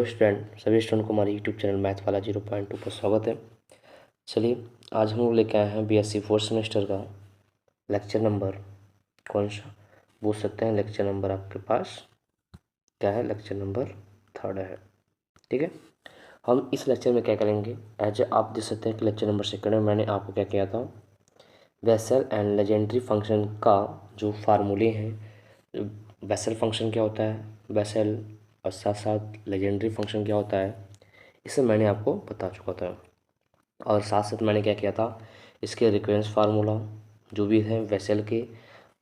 Hello student, सभी student को हमारे यूट्यूब चैनल मैथ वाला 0.2 पर स्वागत है। चलिए आज हम लोग लेके आए हैं बीएससी फोर्थ सेमेस्टर का लेक्चर नंबर कौन सा पूछ सकते हैं। लेक्चर नंबर आपके पास क्या है? लेक्चर नंबर 3 है। ठीक है, हम इस लेक्चर में क्या करेंगे, एज आप देख सकते हैं कि लेक्चर नंबर 2 में मैंने आपको क्या किया था, बेसल एंड लेजेंडरी फंक्शन का जो फार्मूले हैं। बेसल फंक्शन क्या होता है, बेसल और साथ साथ लेजेंडरी फंक्शन क्या होता है, इसे मैंने आपको बता चुका था। और साथ साथ मैंने क्या किया था, इसके रिकरेंस फार्मूला जो भी है बेसल के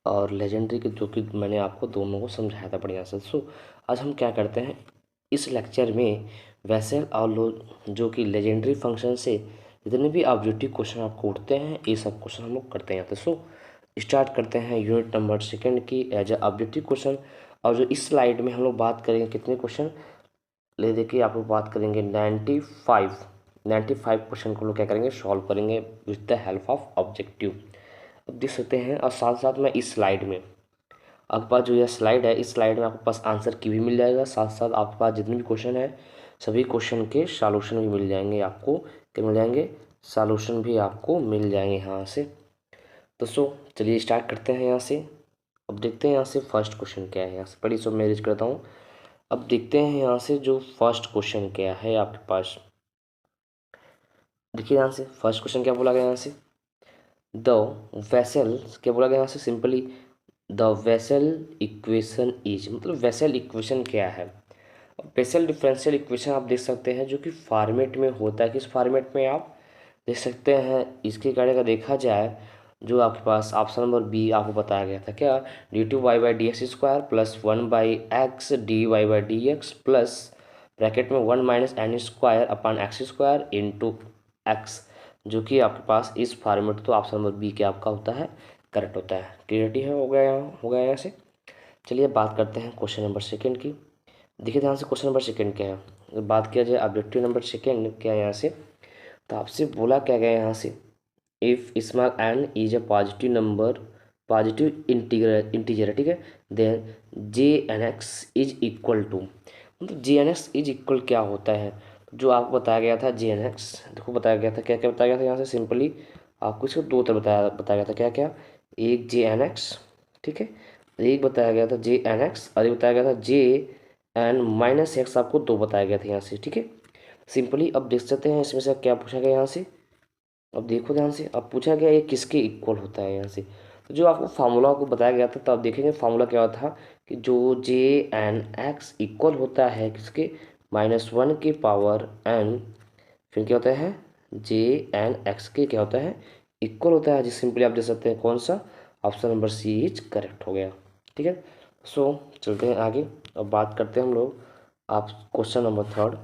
और लेजेंडरी के, जो कि मैंने आपको दोनों को समझाया था बढ़िया से। सो आज हम क्या करते हैं इस लेक्चर में, बेसल और जो कि लेजेंडरी फंक्शन से जितने भी ऑब्जेक्टिव क्वेश्चन आपको उठते हैं, ये सब क्वेश्चन हम लोग करते हैं। तो सो स्टार्ट करते हैं यूनिट नंबर 2 की एज ए ऑब्जेक्टिव क्वेश्चन। और जो इस स्लाइड में हम लोग बात करेंगे कितने क्वेश्चन ले, देखिए आप लोग बात करेंगे 95 क्वेश्चन को लोग क्या करेंगे, सॉल्व करेंगे with the help of objective. अब देख सकते हैं, और साथ साथ में इस स्लाइड में आपके पास जो यह स्लाइड है, इस स्लाइड में आपके पास आंसर की भी मिल जाएगा, साथ साथ आपके पास जितने भी क्वेश्चन है सभी क्वेश्चन के सॉल्यूशन भी मिल जाएंगे आपको। क्या मिल जाएंगे? सॉल्यूशन भी आपको मिल जाएंगे यहाँ से। तो चलिए स्टार्ट करते हैं यहाँ से। अब देखते हैं यहाँ से फर्स्ट क्वेश्चन क्या है। यहाँ से पढ़ी मैं रीच करता हूँ। अब देखते हैं यहाँ से जो फर्स्ट क्वेश्चन क्या है आपके पास। देखिए यहाँ से फर्स्ट क्वेश्चन क्या बोला गया, यहाँ से द वेसल क्या बोला गया यहाँ से, simply the vessel equation is, मतलब वेसल इक्वेशन क्या है। वेसल डिफरेंशियल इक्वेशन आप देख सकते हैं जो कि फॉर्मेट में होता है। किस फॉर्मेट में आप देख सकते हैं, इसके कार्य का देखा जाए जो आपके पास ऑप्शन नंबर बी आपको बताया गया था, क्या d/2y/dx² plus 1/x dy/dx plus bracket में 1 - n² इंटू x, जो कि आपके पास इस फॉर्मेट, तो ऑप्शन नंबर बी क्या आपका होता है, करेक्ट होता है। क्लियरिटी है, हो गया यहाँ से। चलिए बात करते हैं क्वेश्चन नंबर 2 की। देखिए ध्यान से क्वेश्चन नंबर 2 क्या है। बात किया जाए ऑब्जेक्टिव नंबर 2 क्या है यहाँ से, तो आपसे बोला क्या गया यहाँ से, if small n is a positive number, positive integer, ठीक है, then jnx is equal to, मतलब jnx इज इक्वल क्या होता है, जो आपको बताया गया था jnx, देखो बताया गया था, क्या क्या बताया गया था यहाँ से, सिंपली आपको इसको दो तरह बताया गया था, क्या क्या, एक jnx, ठीक है, एक बताया गया था jnx और एक बताया गया था jn-x, आपको दो बताया गया था यहाँ से, ठीक है। सिंपली अब देख सकते हैं इसमें से क्या पूछा गया यहाँ से। अब देखो ध्यान से, अब पूछा गया ये किसके इक्वल होता है यहाँ से, तो जो आपको फार्मूला को बताया गया था, तो आप देखेंगे फार्मूला क्या था कि जो jn-x इक्वल होता है किसके, -1 की पावर n, फिर क्या होता है jn-x के क्या होता है, इक्वल होता है। जिस सिंपली आप देख सकते हैं कौन सा, option number C is correct हो गया। ठीक है, चलते हैं आगे। अब बात करते हैं हम लोग आप क्वेश्चन नंबर 3,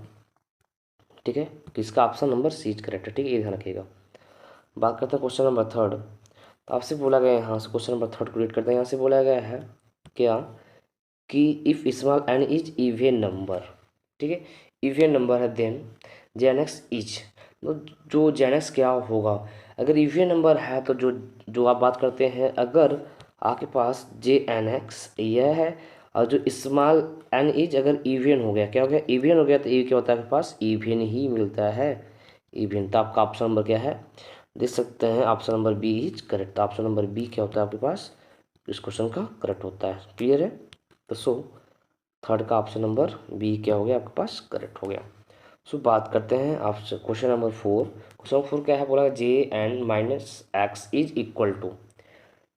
ठीक है, किसका option number C is correct है, ठीक है, ये ध्यान रखिएगा। बात करते हैं क्वेश्चन नंबर 3। तो आपसे बोला गया है यहाँ से, क्वेश्चन नंबर 3 को रीड करते हैं। यहाँ से बोला गया है क्या कि if small n is even number, ठीक है, इवन नंबर है, देन jnx इज, तो जो jnx क्या होगा, अगर इवन नंबर है तो जो जो आप बात करते हैं, अगर आपके पास jnx यह है और जो स्मॉल n इज अगर इवन हो गया, क्या हो गया, इवन हो गया, तो ये क्या होता है आपके पास, इवन ही मिलता है, इवन। तो आपका ऑप्शन नंबर क्या है, देख सकते हैं option number B is correct. Option number B क्या होता है आपके पास, इस क्वेश्चन का करेक्ट होता है। क्लियर है, तो 3 का ऑप्शन नंबर बी क्या हो गया आपके पास, करेक्ट हो गया। बात करते हैं option question number 4। Question number 4 क्या है, बोला jn-x इज इक्वल टू,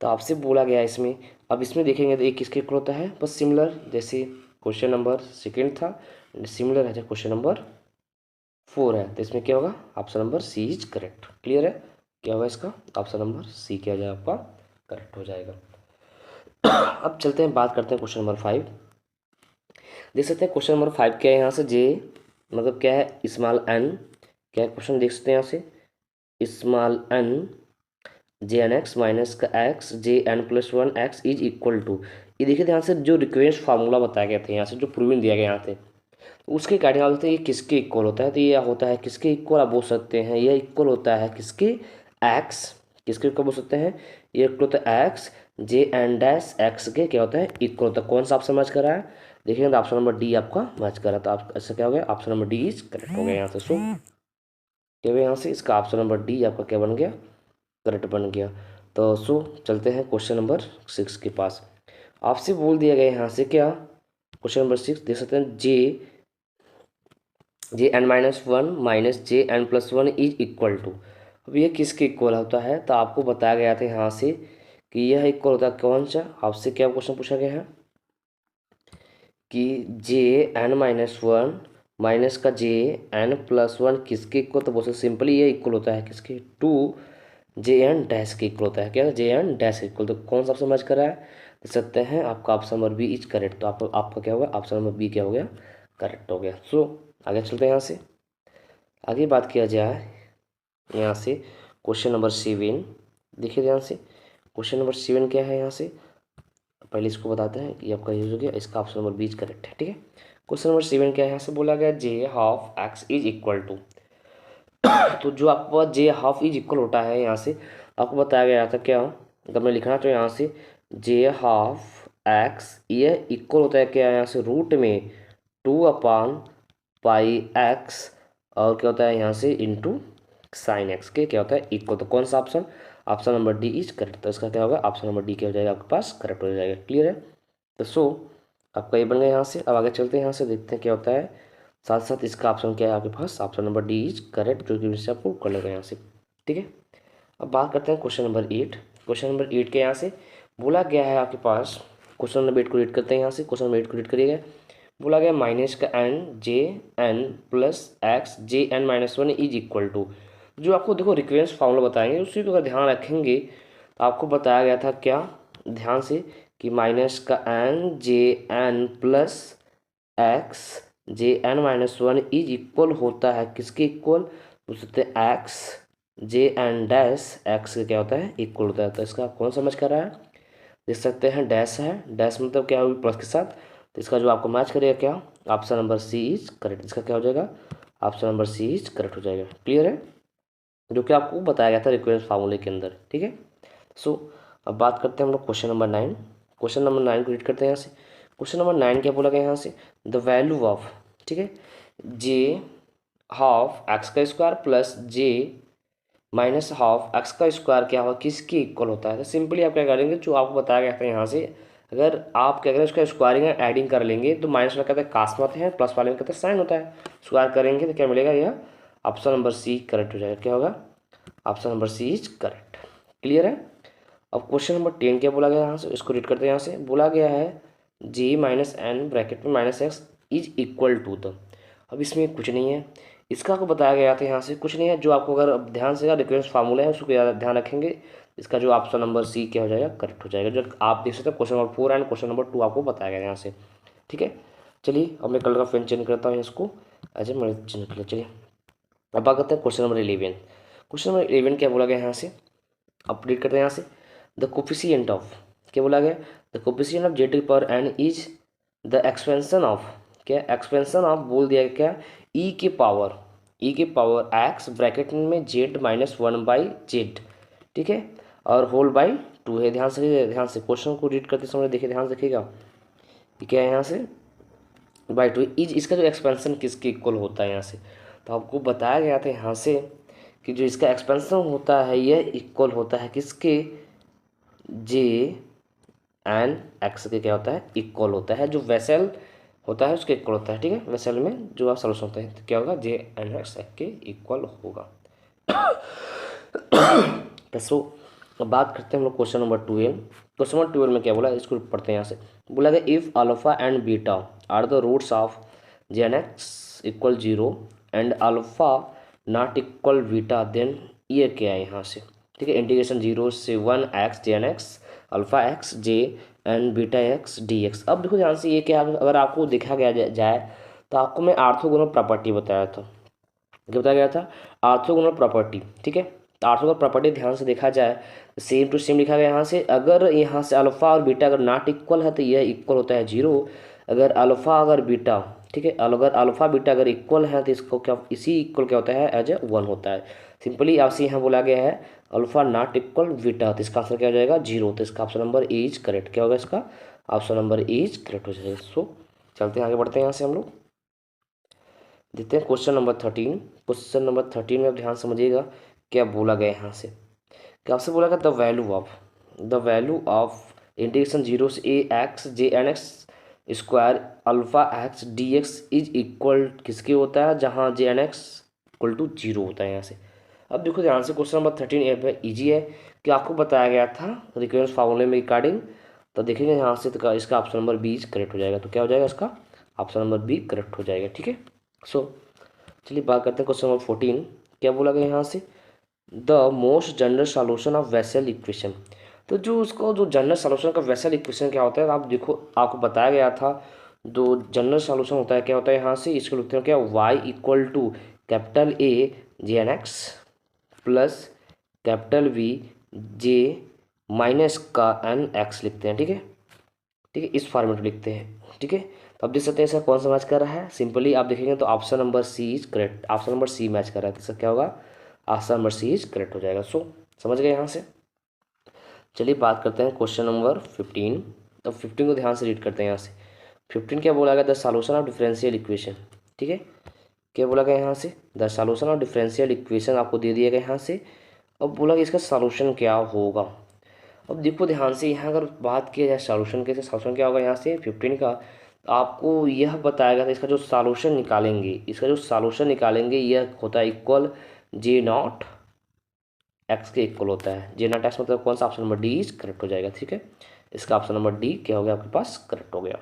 तो आपसे बोला गया इसमें, अब इसमें देखेंगे तो एक किसके इक्वल होता है, बस सिमिलर, जैसे क्वेश्चन नंबर 2 था, सिमिलर है, क्वेश्चन नंबर 4 है, तो इसमें क्या होगा, option number C is correct. Clear है, क्या होगा इसका, ऑप्शन नंबर सी क्या हो जाएगा आपका, करेक्ट हो जाएगा। अब चलते हैं बात करते हैं क्वेश्चन नंबर 5। देख सकते हैं क्वेश्चन नंबर 5 क्या है यहाँ से, जे मतलब क्या है, स्मॉल n, क्या है क्वेश्चन देख सकते हैं यहाँ से, स्मॉल n jn(x माइनस का x jn+1x is equal to, ये देखिए ध्यान से, जो रिक्वेस्ट फार्मूला बताया गया था यहाँ से, जो प्रूविंग दिया गया यहाँ से, तो उसके अकॉर्डिंग आप देखते हैं ये किसके इक्वल होता है, तो ये होता है किसके इक्वल, आप बोल सकते हैं ये इक्वल होता है किसके, x, किसके इक्वल बोल सकते हैं, ये इक्वल होता है x jn-x के क्या होता है, इक्वल होता है। कौन सा आप समझ कर रहा है, देखिए तो ऑप्शन नंबर डी आपका मैच कर रहा था। आप ऐसा क्या हो गया, option number D is correct हो गया यहाँ से। सो क्या हुआ यहाँ से, इसका ऑप्शन नंबर डी आपका क्या बन गया, करेक्ट बन गया। तो सो चलते हैं क्वेश्चन नंबर 6 के पास। आपसे बोल दिया गया यहाँ से क्या, क्वेश्चन नंबर 6 देख सकते हैं, J N minus one minus J N plus one is equal to. अब ये किसके इक्वल होता है, तो आपको बताया गया था यहाँ से कि यह इक्वल होता है कौन सा, आपसे क्या क्वेश्चन पूछा गया है कि J N minus one minus का जे एन प्लस वन किसके इक्वल, तो बोल सिंपली ये इक्वल होता है किसके, टू जे एन डैश के इक्वल होता है। क्या, जे एन डैश के इक्वल, तो कौन सा ऑप्शन मैच कर रहा है, देख सकते हैं आपका option number B is correct. तो आपका क्या होगा, ऑप्शन नंबर बी क्या हो गया, करेक्ट हो गया। सो आगे चलते हैं यहाँ से, आगे बात किया जाए यहाँ से क्वेश्चन नंबर 7। देखिए ध्यान से, क्वेश्चन नंबर 7 क्या है यहाँ से, पहले इसको बताते हैं कि आपका यूज हो गया, इसका ऑप्शन नंबर बी करेक्ट है। ठीक है, क्वेश्चन नंबर 7 क्या है, यहाँ से बोला गया J half x is equal to. तो जो आपके पास जे हाफ इज इक्वल होता है, यहाँ से आपको बताया गया था क्या, अगर मैं लिखना तो यहाँ से जे हाफ एक्स ये इक्वल होता है क्या, यहाँ से रूट में 2/पाई एक्स और क्या होता है यहाँ से इंटू साइन एक्स के क्या होता है इक्वल। तो कौन सा option, option number D is correct. तो इसका क्या होगा, ऑप्शन नंबर डी क्या हो जाएगा आपके पास, करेक्ट हो जाएगा। क्लियर है, तो सो आपका ये बन गया यहाँ से। अब आगे चलते हैं यहाँ से, देखते हैं क्या होता है। साथ साथ इसका ऑप्शन क्या है आपके पास, option number D is correct, जो कि इससे आपको कर लेगा यहाँ से। ठीक है, अब बात करते हैं क्वेश्चन नंबर 8। क्वेश्चन नंबर 8 के यहाँ से बोला गया है आपके पास, क्वेश्चन नंबर 8 को रीड करते हैं यहाँ से। क्वेश्चन नंबर 8 को रीड करिएगा, बोला गया माइनस का N J N plus X J N minus one is equal to. जो आपको देखो रिक्वेंस फार्मूला बताएंगे उसी को अगर ध्यान रखेंगे तो आपको बताया गया था क्या, ध्यान से, कि माइनस का N J N plus X J N minus one is equal होता है किसके इक्वल, पूछ सकते हैं X J N dash X के क्या होता है इक्वल होता है। तो इसका कौन समझ कर रहा है, देख सकते हैं डैश है, डैश मतलब क्या होगी प्लस के साथ, तो इसका जो आपको मैच करेगा क्या, option number C is correct. इसका क्या हो जाएगा, option number C is correct हो जाएगा। क्लियर है, जो कि आपको बताया गया था रिक्वेंस फार्मूले के अंदर। ठीक है, सो अब बात करते हैं हम लोग क्वेश्चन नंबर 9। क्वेश्चन नंबर 9 को रीड करते हैं यहाँ से। क्वेश्चन नंबर 9 क्या बोला गया यहाँ से, द वैल्यू ऑफ, ठीक है, जे हाफ एक्स का स्क्वायर प्लस जे माइनस हाफ एक्स का स्क्वायर क्या होगा किसके इक्वल होता है। तो सिंपली आप क्या करेंगे, जो आपको बताया गया था यहाँ से, अगर आप क्या करें उसका स्क्वायरिंग एडिंग कर लेंगे तो माइनस वाला कहते हैं कास्ट में होते हैं, प्लस वाले में कहते हैं साइन होता है। स्क्वायर करेंगे तो क्या मिलेगा, यह ऑप्शन नंबर सी करेक्ट हो जाएगा। क्या होगा, option number C is correct. Clear है, अब क्वेश्चन नंबर 10 क्या बोला गया यहाँ से, इसको रीड करते हैं यहाँ से। बोला गया है जी माइनस एन ब्रैकेट में minus X is equal to. तो अब इसमें कुछ नहीं है, इसका आपको बताया गया था यहाँ से कुछ नहीं है। जो आपको अगर ध्यान से रिक्वेंस फार्मूला है उसको ध्यान रखेंगे, इसका जो ऑप्शन नंबर सी क्या हो जाएगा, करेक्ट हो जाएगा। जो आप देख सकते हैं question number 4 and question number 2 आपको बताया गया यहाँ से। ठीक है, चलिए अब मैं कलर का पेन चेंज करता हूँ इसको, अच्छा मैं चेंज कर लिया। चलिए अब बात करते हैं क्वेश्चन नंबर 11। क्वेश्चन नंबर 11 क्या बोला गया यहाँ से, अपडेट करते हैं यहाँ से। द कोफिशिएंट ऑफ, क्या बोला गया, द कोफिशिएंट ऑफ जेड पर N is the expansion of, क्या एक्सपेंशन ऑफ बोल दिया क्या, ई के पावर एक्स ब्रैकेट में Z minus one by Z, ठीक है, और होल बाई टू है। ध्यान से क्वेश्चन को रीड करते समय देखिए, ध्यान से देखिएगा क्या है यहाँ से, बाई टू इज, इसका जो एक्सपेंशन किसके इक्वल होता है यहाँ से, तो आपको बताया गया था यहाँ से कि जो इसका एक्सपेंशन होता है यह इक्वल होता है किसके, जे एन एक्स के क्या होता है इक्वल होता है, जो वेसल होता है उसके इक्वल होता है। ठीक है, वेसल में जो आप सोल्यूशन होता है तो क्या होगा, जे एन एक्स के इक्वल होगा। सो अब बात करते हैं हम लोग क्वेश्चन नंबर 12। क्वेश्चन नंबर 12 में क्या बोला, इसको पढ़ते हैं यहाँ से। बोला गया if alpha and beta are the roots of J N x equal 0 and alpha not equal beta, then ये क्या है यहाँ से, ठीक है, इंटीग्रेशन 0 से 1 X J N X alpha X J and beta X D X. अब देखो ध्यान से, ये क्या अगर आपको देखा गया जाए तो आपको मैं ऑर्थोगोनल प्रॉपर्टी बताया था, क्या बताया गया था, ऑर्थोगोनल प्रॉपर्टी। ठीक है, तो ऑर्थोगोनल प्रॉपर्टी ध्यान से देखा जाए सेम टू सेम लिखा गया यहाँ से। अगर यहाँ से अल्फा और बीटा अगर नॉट इक्वल है तो यह इक्वल होता है 0। अगर अल्फा अगर बीटा, ठीक है, अगर अल्फा बीटा अगर इक्वल है तो इसको क्या, इसी इक्वल क्या होता है, एज ए 1 होता है। सिंपली आपसे यहाँ बोला गया है अल्फा नॉट इक्वल बीटा, तो इसका आंसर क्या हो जाएगा 0। तो इसका option number A is correct. क्या होगा इसका option number A is correct हो जाएगा। सो चलते हैं आगे बढ़ते हैं यहाँ से हम लोग देखते हैं क्वेश्चन नंबर 13। क्वेश्चन नंबर 13 में आप ध्यान समझिएगा क्या बोला गया यहाँ से। क्या आपसे बोला गया the value of integration zero से a x J N x square alpha x D x is equal किसके होता है, जहाँ J N x equal to zero होता है यहाँ से। अब देखो ध्यान से क्वेश्चन नंबर 13 ए ईजी है कि आपको बताया गया था रिकरेंस फार्मूले में रिगार्डिंग, तो देखेंगे यहाँ से तो इसका ऑप्शन नंबर बी करेक्ट हो जाएगा। तो क्या हो जाएगा इसका ऑप्शन नंबर बी करेक्ट हो जाएगा। ठीक है, सो चलिए बात करते हैं क्वेश्चन नंबर 14। क्या बोला गया यहाँ से, the most general solution of vessel equation. तो जो उसको जो जनरल सॉल्यूशन का वेसल इक्वेशन क्या होता है, आप देखो आपको बताया गया था जो जनरल सॉल्यूशन होता है क्या होता है यहाँ से, इसको लिखते हैं क्या Y equal to capital A J N X plus capital V J minus का एन एक्स लिखते हैं। ठीक है, ठीक है, इस फॉर्मेट में लिखते हैं। ठीक है, तो आप देख सकते हैं इसका कौन सा मैच कर रहा है, सिंपली आप देखेंगे तो option number C is correct, option number C match कर रहा है। तो इसका क्या होगा, option number C is correct हो जाएगा। सो समझ गए यहाँ से। चलिए बात करते हैं क्वेश्चन नंबर 15। तो 15 को ध्यान से रीड करते हैं यहाँ से। 15 क्या बोला गया, the solution of differential equation. ठीक है, क्या बोला गया यहाँ से, the solution of differential equation आपको दे दिया गया यहाँ से। अब बोला कि इसका सॉल्यूशन क्या होगा। अब देखो ध्यान से यहाँ अगर बात किया जाए सॉल्यूशन के, सॉल्यूशन क्या होगा यहाँ से 15 का, आपको यह बताया गया था इसका जो सॉल्यूशन निकालेंगे यह होता है इक्वल जे नॉट एक्स के इक्वल होता है। जे नॉट एक्स मतलब कौन सा, option number D is correct हो जाएगा। ठीक है, इसका ऑप्शन नंबर डी क्या हो गया आपके पास करेक्ट हो गया।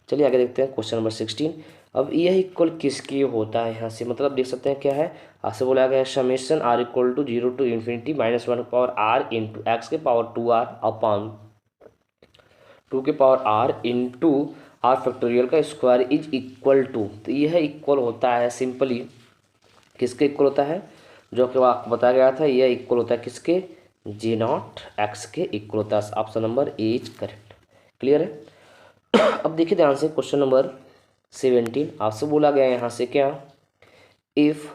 चलिए आगे देखते हैं क्वेश्चन नंबर 16। अब यह इक्वल किसके होता है यहाँ से, मतलब देख सकते हैं क्या है, आपसे बोला गया है summation R equal to 0 to infinity minus 1 power R into X के पावर 2r अपॉन 2 के power R into R factorial का स्क्वायर इज इक्वल टू। तो यह इक्वल होता है सिंपली किसके इक्वल होता है, जो कि आपको बताया गया था, यह इक्वल होता है किसके, जे नॉट एक्स के इक्वल होता है। Option number A is correct. Clear है। अब देखिए ध्यान से क्वेश्चन नंबर 17 आपसे बोला गया यहाँ से क्या, इफ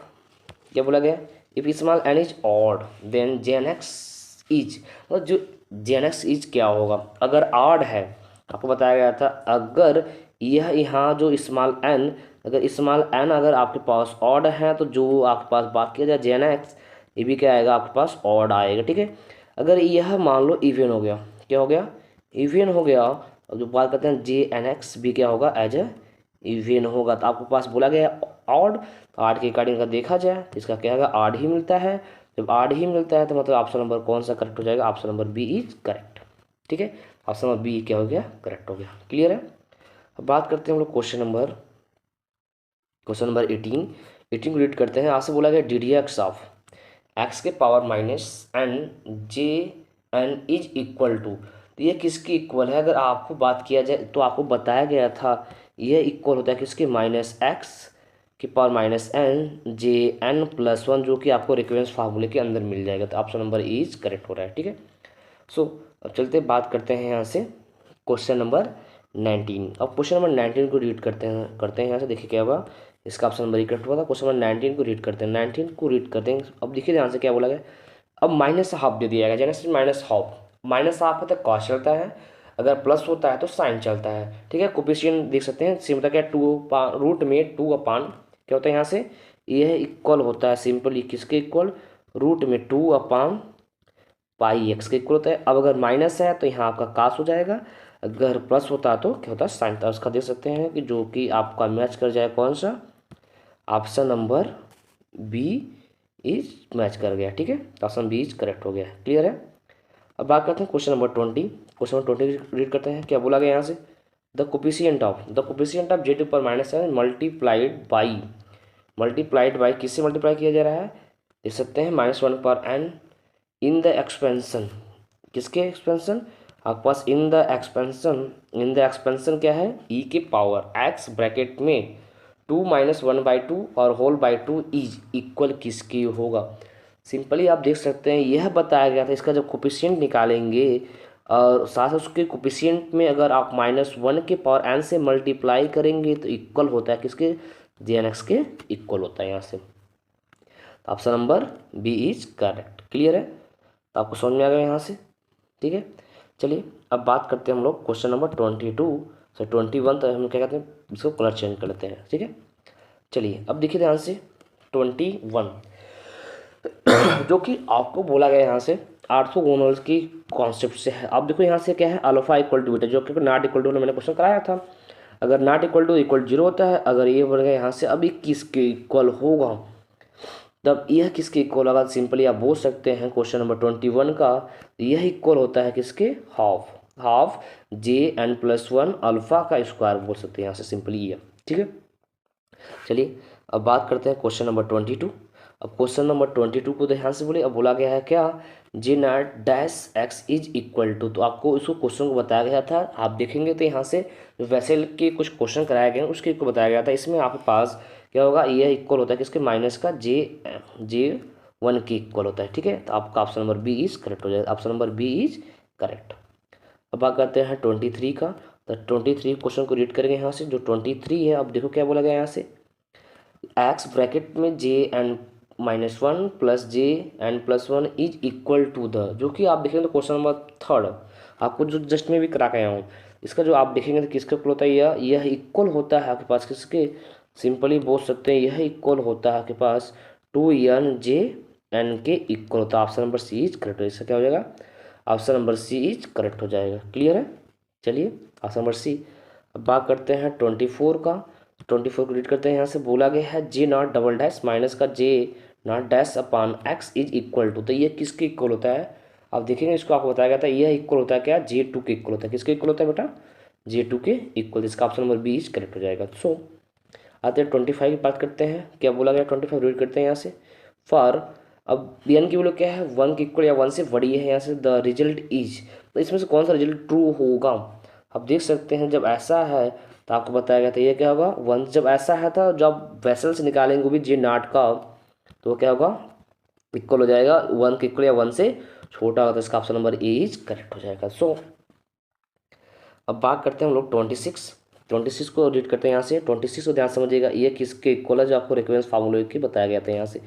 क्या बोला गया, if small N is odd then J N X is, मतलब जो जे एन एक्स इज क्या होगा अगर ऑड है। आपको बताया गया था अगर यह यहाँ जो स्मॉल एन, अगर स्मॉल एन अगर आपके पास ऑड है तो जो आपके पास बात किया जाए जे एन एक्स, ये भी क्या आएगा आपके पास ऑड आएगा। ठीक है, अगर यह मान लो इवन हो गया, क्या हो गया, इवन हो गया, और जो बात करते हैं जे एन एक्स भी क्या होगा एज ए इवन होगा। तो आपके पास बोला गया ऑड, तो आठ के अकॉर्डिंग अगर देखा जाए तो इसका क्या होगा आठ ही मिलता है। जब आठ ही मिलता है तो मतलब ऑप्शन नंबर कौन सा करेक्ट हो जाएगा, option number B is correct. ठीक है, ऑप्शन नंबर बी क्या हो गया करेक्ट हो गया। क्लियर है। अब बात करते हैं हम लोग क्वेश्चन नंबर 18 को रीड करते हैं। आपसे बोला गया d d x of x के power minus N J n is equal to. तो ये किसकी इक्वल है, अगर आपको बात किया जाए तो आपको बताया गया था यह इक्वल होता है किसके, माइनस एक्स के power minus N J N plus 1, जो कि आपको रिकरेंस फार्मूले के अंदर मिल जाएगा। तो option number E is correct हो रहा है। ठीक है, सो अब चलते बात करते हैं यहाँ से क्वेश्चन नंबर 19। अब क्वेश्चन नंबर 19 को रीड करते हैं यहाँ से। देखिए क्या हुआ, इसका ऑप्शन नंबर करेक्ट हुआ था। क्वेश्चन नंबर 19 को रीड करते हैं, 19 को रीड करते हैं। अब देखिए ध्यान से क्या बोला गया, अब माइनस हाफ दे दिया गया, जैसे माइनस हाफ, माइनस हाफ है तो कॉस चलता है, अगर प्लस होता है तो साइन चलता है। ठीक है, कोफिशिएंट देख सकते हैं, सिंपल क्या 2 रूट में 2 अपान क्या होता है यहाँ से, यह इक्वल होता है सिंपली किसके इक्वल, रूट में 2 अपान पाई एक्स के इक्वल होता है। अब अगर माइनस है तो यहाँ आपका कास हो जाएगा, अगर प्लस होता है तो क्या होता है साइन। तो उसका देख सकते हैं कि जो कि आपका मैच कर जाए कौन सा, option number B is match कर गया। ठीक है, ऑप्शन बी इज करेक्ट हो गया। क्लियर है। अब बात करते हैं question number 20। Question number 20 read करते हैं। क्या बोला गया यहाँ से, the coefficient of J two पर माइनस है मल्टीप्लाइड बाई किससे मल्टीप्लाई किया जा रहा है, देख सकते हैं -1 पर एन इन द एक्सपेंशन, किसके एक्सपेंशन, आपके पास इन द एक्सपेंशन क्या है, ई के पावर एक्स ब्रैकेट में 2 - 1/2 और होल बाई 2 इज इक्वल किसकी होगा। सिंपली आप देख सकते हैं यह बताया गया था, इसका जब कोफिशिएंट निकालेंगे और साथ उसके कोफिशिएंट में अगर आप -1 के पावर एन से मल्टीप्लाई करेंगे तो इक्वल होता है किसके, जे एन एक्स के इक्वल होता है यहाँ से। Option number B is correct. Clear है, तो आपको समझ में आ गया यहाँ से। ठीक है, चलिए अब बात करते हैं हम लोग क्वेश्चन नंबर तो 21, तो हम क्या कहते हैं, इसको कलर चेंज कर लेते हैं, ठीक है। चलिए अब देखिए ध्यान से 21 जो कि आपको बोला गया यहाँ से ऑर्थोगोनल्स की कॉन्सेप्ट से है। अब देखो यहाँ से क्या है, अल्फा इक्वल टू बीटा, जो कि नॉट इक्वल टू मैंने क्वेश्चन कराया था। अगर नॉट इक्वल जीरो होता है, अगर ये बढ़ गया यहाँ से, अभी किसके इक्वल होगा, तब यह किसके इक्वल होगा, सिंपली आप बोल सकते हैं क्वेश्चन नंबर 21 का यह इक्वल होता है किसके, हाफ JN+1 अल्फा का स्क्वायर बोल सकते हैं यहाँ से सिंपली ये, ठीक है। चलिए अब बात करते हैं क्वेश्चन नंबर 22। अब क्वेश्चन नंबर 22 को ध्यान से बोलिए। अब बोला गया है क्या, J0-x इज इक्वल टू, तो आपको इसको क्वेश्चन को बताया गया था, आप देखेंगे तो यहाँ से वेसल के कुछ क्वेश्चन कराए गए हैं, उसके को बताया गया था। इसमें आपके पास क्या होगा, यह इक्वल होता है किसके, माइनस का J1 के इक्वल होता है, ठीक है। तो आपका option number B is correct हो जाएगा, option number B is correct. अब बात करते हैं 23 का। तो 23 क्वेश्चन को रीड करेंगे यहाँ से, जो 23 है। अब देखो क्या बोला गया यहाँ से, एक्स ब्रैकेट में JN-1 plus JN+1 is equal to the, जो कि आप देखेंगे तो क्वेश्चन नंबर 3 आपको जो जस्ट में भी करा के आया हूँ, इसका जो आप देखेंगे तो किसका इक्वल होता है, यह इक्वल होता है आपके पास किसके, सिंपली बोल सकते हैं यह इक्वल होता है आपके पास 2NJN के इक्वल होता है। Option number C is correct हो, इसका क्या हो जाएगा, option number C is correct हो जाएगा। क्लियर है, चलिए ऑप्शन नंबर सी। अब बात करते हैं 24 का। 24 को रीड करते हैं। यहाँ से बोला गया है J0 माइनस का J0 upon x is equal to, तो ये किसके इक्वल होता है, आप देखेंगे इसको आपको बताया गया था, यह इक्वल होता है क्या, J2 के इक्वल होता है। किसके इक्वल होता है बेटा, J2 के इक्वल, इसका option number B is correct हो जाएगा। सो आते हैं 25 की बात करते हैं। क्या बोला गया 25 रीड करते हैं यहाँ से, फॉर, अब n की वैल्यू क्या है, 1 के इक्वल या 1 से बड़ी है यहाँ से, द रिजल्ट इज, तो इसमें से कौन सा रिजल्ट ट्रू होगा, आप देख सकते हैं जब ऐसा है तो आपको बताया गया था ये क्या होगा 1, जब ऐसा है था जब वेसल से निकालेंगे वो भी J0 का, तो क्या होगा, इक्वल हो जाएगा 1 के इक्वल या 1 से छोटा होगा, तो इसका option number A is correct हो जाएगा। सो अब बात करते हैं हम लोग 26 को रीड करते हैं यहाँ से। 26 को ध्यान समझिएगा, ये किसके इक्वल है, जो आपको रिक्वेंस फार्मूले की बताया गया था यहाँ से,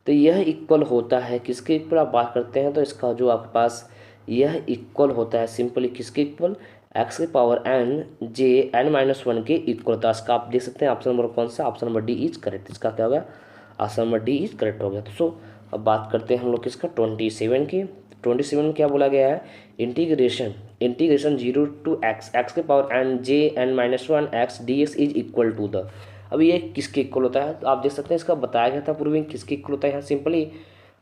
तो यह इक्वल होता है किसके इक्वल, आप बात करते हैं तो इसका जो आपके पास यह इक्वल होता है सिंपली किसके इक्वल, x के पावर n JN-1 के इक्वल होता है। इसका आप देख सकते हैं ऑप्शन नंबर कौन सा, option number D is correct, इसका क्या होगा, option number D is correct हो गया। तो सो अब बात करते हैं हम लोग किसका 27 की। 27 में क्या बोला गया है, इंटीग्रेशन 0 to x के power n JN-1 x dx is equal to the, अब ये किसके इक्वल होता है, तो आप देख सकते हैं इसका बताया गया था पूर्व में किसके इक्वल होता है, यहाँ सिंपली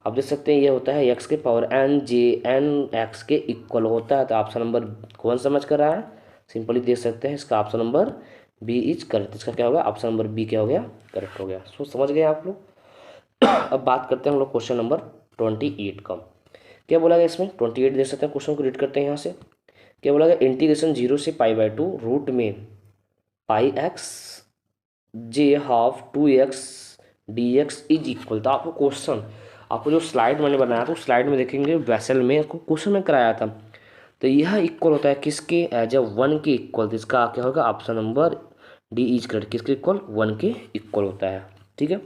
आप देख सकते हैं ये होता है x के पावर n JN x के इक्वल होता है। तो ऑप्शन नंबर कौन समझ कर रहा है, सिंपली देख सकते हैं इसका option number B is correct, इसका क्या होगा, ऑप्शन नंबर बी क्या हो गया, करेक्ट हो गया। सो समझ गए आप लोग। अब बात करते हैं हम लोग क्वेश्चन नंबर 28 का। क्या बोला गया इसमें 28 देख सकते हैं, क्वेश्चन को रीड करते हैं यहाँ से। क्या बोला गया, इंटीग्रेशन 0 से π/2 रूट में πx J½ 2x dx is equal, तो आपको क्वेश्चन, आपको जो स्लाइड मैंने बनाया था उस स्लाइड में देखेंगे वेसल में आपको क्वेश्चन में कराया था, तो यह इक्वल होता है किसके, एज अ 1 के इक्वल, तो इसका क्या होगा, option number D is correct, किसके इक्वल, 1 के इक्वल होता है, ठीक है।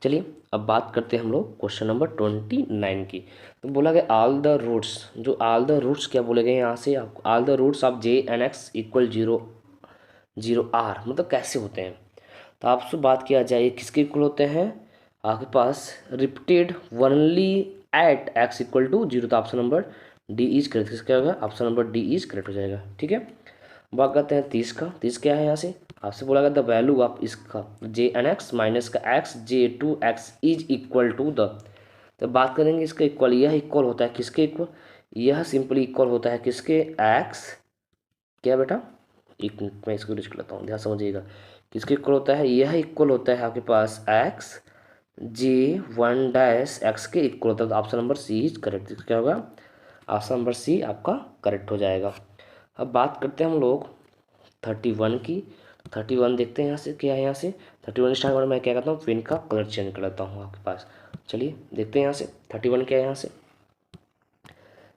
चलिए अब बात करते हैं हम लोग क्वेश्चन नंबर 29 की। तो बोला गया ऑल द रूट्स, जो ऑल द रूट्स क्या बोले गए यहाँ से, आपको all the roots of JN(x) = 0 r, मतलब कैसे होते हैं, तो आपसे बात किया जाए किसके इक्वल होते हैं, आपके पास रिपीटेड वनली एट x = 0, तो option number D is correct, किसका होगा, option number D is correct हो जाएगा, ठीक है। बात करते हैं 30 का। 30 क्या है यहाँ से, आपसे बोला गया द वैल्यू ऑफ इसका JN(x) माइनस का x J2x is equal to the, तो बात करेंगे इसका इक्वल, यह इक्वल होता है किसके इक्वल, यह सिंपली इक्वल होता है किसके, x, क्या बेटा, एक मिनट मैं इसको लिख लेता हूँ, ध्यान समझिएगा, किसके इक्वल होता है, यह इक्वल होता है आपके पास x J1' के इक्वल होता है, तो option number C is correct, क्या होगा, ऑप्शन नंबर सी आपका करेक्ट हो जाएगा। अब बात करते हैं हम लोग 31 की। 31 देखते हैं यहाँ से क्या है, यहाँ से 31 स्टार्ट में मैं क्या करता हूँ, पेन का कलर चेंज कर लेता हूँ आपके पास। चलिए देखते हैं यहाँ से 31 क्या है, यहाँ से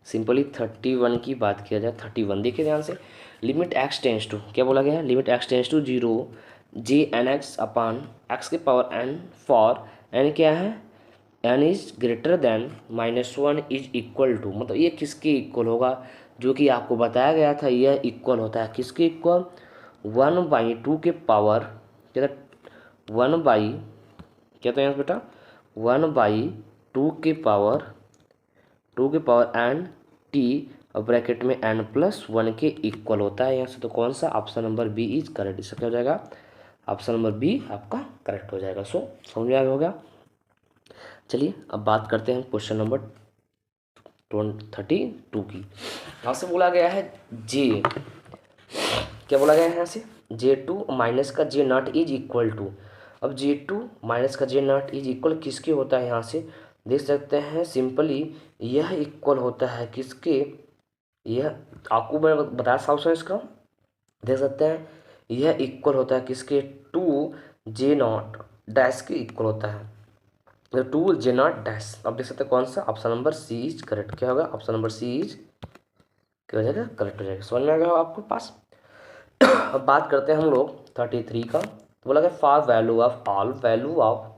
सिंपली 31 की बात किया जाए, 31 देखिए ध्यान से, लिमिट x टेंस टू, क्या बोला गया है, limit x tends to 0 JN(x) upon x के पावर n फॉर n क्या है, N is greater than -1 is equal to, मतलब ये किसके इक्वल होगा, जो कि आपको बताया गया था यह इक्वल होता है किसके इक्वल, 1/2 के पावर, क्या था 1 बाई, क्या था यहाँ बेटा 1/2 के पावर 2 के पावर एन टी और ब्रैकेट में n+1 के इक्वल होता है यहाँ से। तो कौन सा, option number B is correct. इसका क्या हो जाएगा, ऑप्शन नंबर बी आपका करेक्ट हो जाएगा। सो समझ में आ गया। चलिए अब बात करते हैं क्वेश्चन नंबर 32 की। यहाँ से बोला गया है जे, क्या बोला गया है यहाँ से, J2 माइनस का J0 इज इक्वल टू। अब J2 माइनस का J0 इज इक्वल किसके होता है, यहाँ से देख सकते हैं सिंपली यह इक्वल होता है किसके, यह आपको मैं बताया था ऑप्शन इसका, देख सकते हैं यह इक्वल होता है किसके, 2J0 डैश के इक्वल होता है, 2J0 डैश। अब देख सकते हैं कौन सा, option number C is correct. क्या होगा, ऑप्शन नंबर सी इज क्या हो जाएगा, करेक्ट हो जाएगा। समझ में आ गया आपको पास। अब बात करते हैं हम लोग 33 का। तो बोला गया for value of all value of,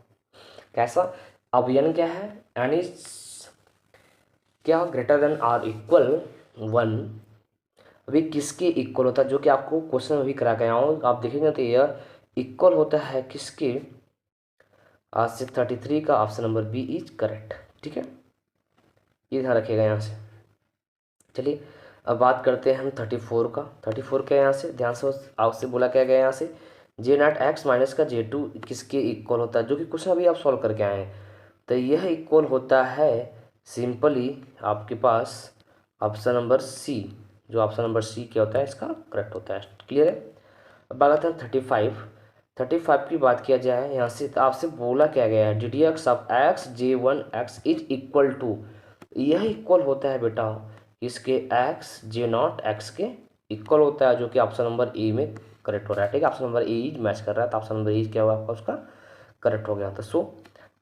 कैसा, अब n क्या है, n इज क्या ग्रेटर देन आर इक्वल 1। अभी किसके इक्वल होता है, जो कि आपको क्वेश्चन में भी करा गया हूँ, आप देखेंगे तो यह इक्वल होता है किसके, आज से 33 का option number B is correct. ठीक है, ये ध्यान रखिएगा यहाँ से। चलिए अब बात करते हैं हम 34 का। 34 का यहाँ से ध्यान से आपसे बोला क्या गया यहाँ से, J0 माइनस का J2 किसके इक्वल होता है, जो कि क्वेश्चन अभी आप सॉल्व करके आए हैं। तो यह इक्वल होता है सिंपली आपके पास ऑप्शन नंबर सी, जो ऑप्शन नंबर सी क्या होता है इसका करेक्ट होता है। क्लियर है। अब बात करते हैं 35 की बात किया जाए यहाँ से, तो आपसे बोला क्या गया है, DDX of x J1 is equal to, यह इक्वल होता है बेटा इसके x J0 x के इक्वल होता है, जो कि ऑप्शन नंबर ए में करेक्ट हो रहा है। ठीक है, ऑप्शन नंबर ए मैच कर रहा है, तो ऑप्शन नंबर ए क्या होगा आपका, उसका करेक्ट हो गया। तो सो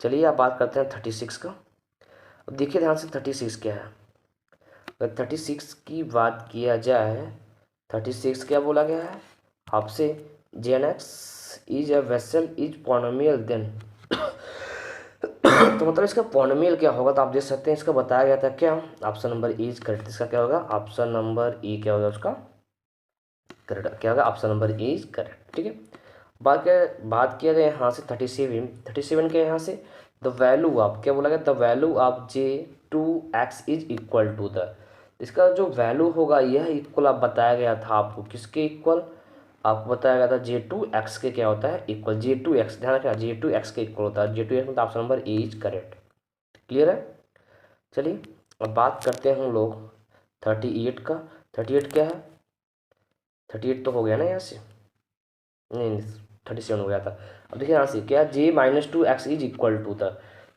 चलिए आप बात करते हैं 36 का। अब देखिए ध्यान से 36 क्या है। अगर 36 की बात किया जाए, 36 क्या बोला गया है आपसे, Jn(x) is a Bessel is polynomial then तो मतलब इसका पॉलिनोमियल क्या होगा, तो आप देख सकते हैं इसका बताया गया था क्या, option number A is correct. इसका क्या होगा, ऑप्शन नंबर ए क्या होगा उसका करेक्ट, क्या होगा option number A is correct. ठीक है, बात किया जाए यहाँ से 37 के यहाँ से, द वैल्यू ऑफ, क्या बोला गया, the value of J2 is equal to the, इसका जो वैल्यू होगा यह इक्वल आप बताया गया था आपको किसके इक्वल, आपको बताया गया था J2 के क्या होता है इक्वल, J2 ध्यान रखना J2 के इक्वल होता है, J2 मतलब option number A is correct. Clear है। चलिए अब बात करते हैं हम लोग 38 का। 38 क्या है, 38 तो हो गया ना यहाँ से, नहीं 37 हो गया था। अब देखिए यहाँ से क्या, J-2 इज इक्वल टू था,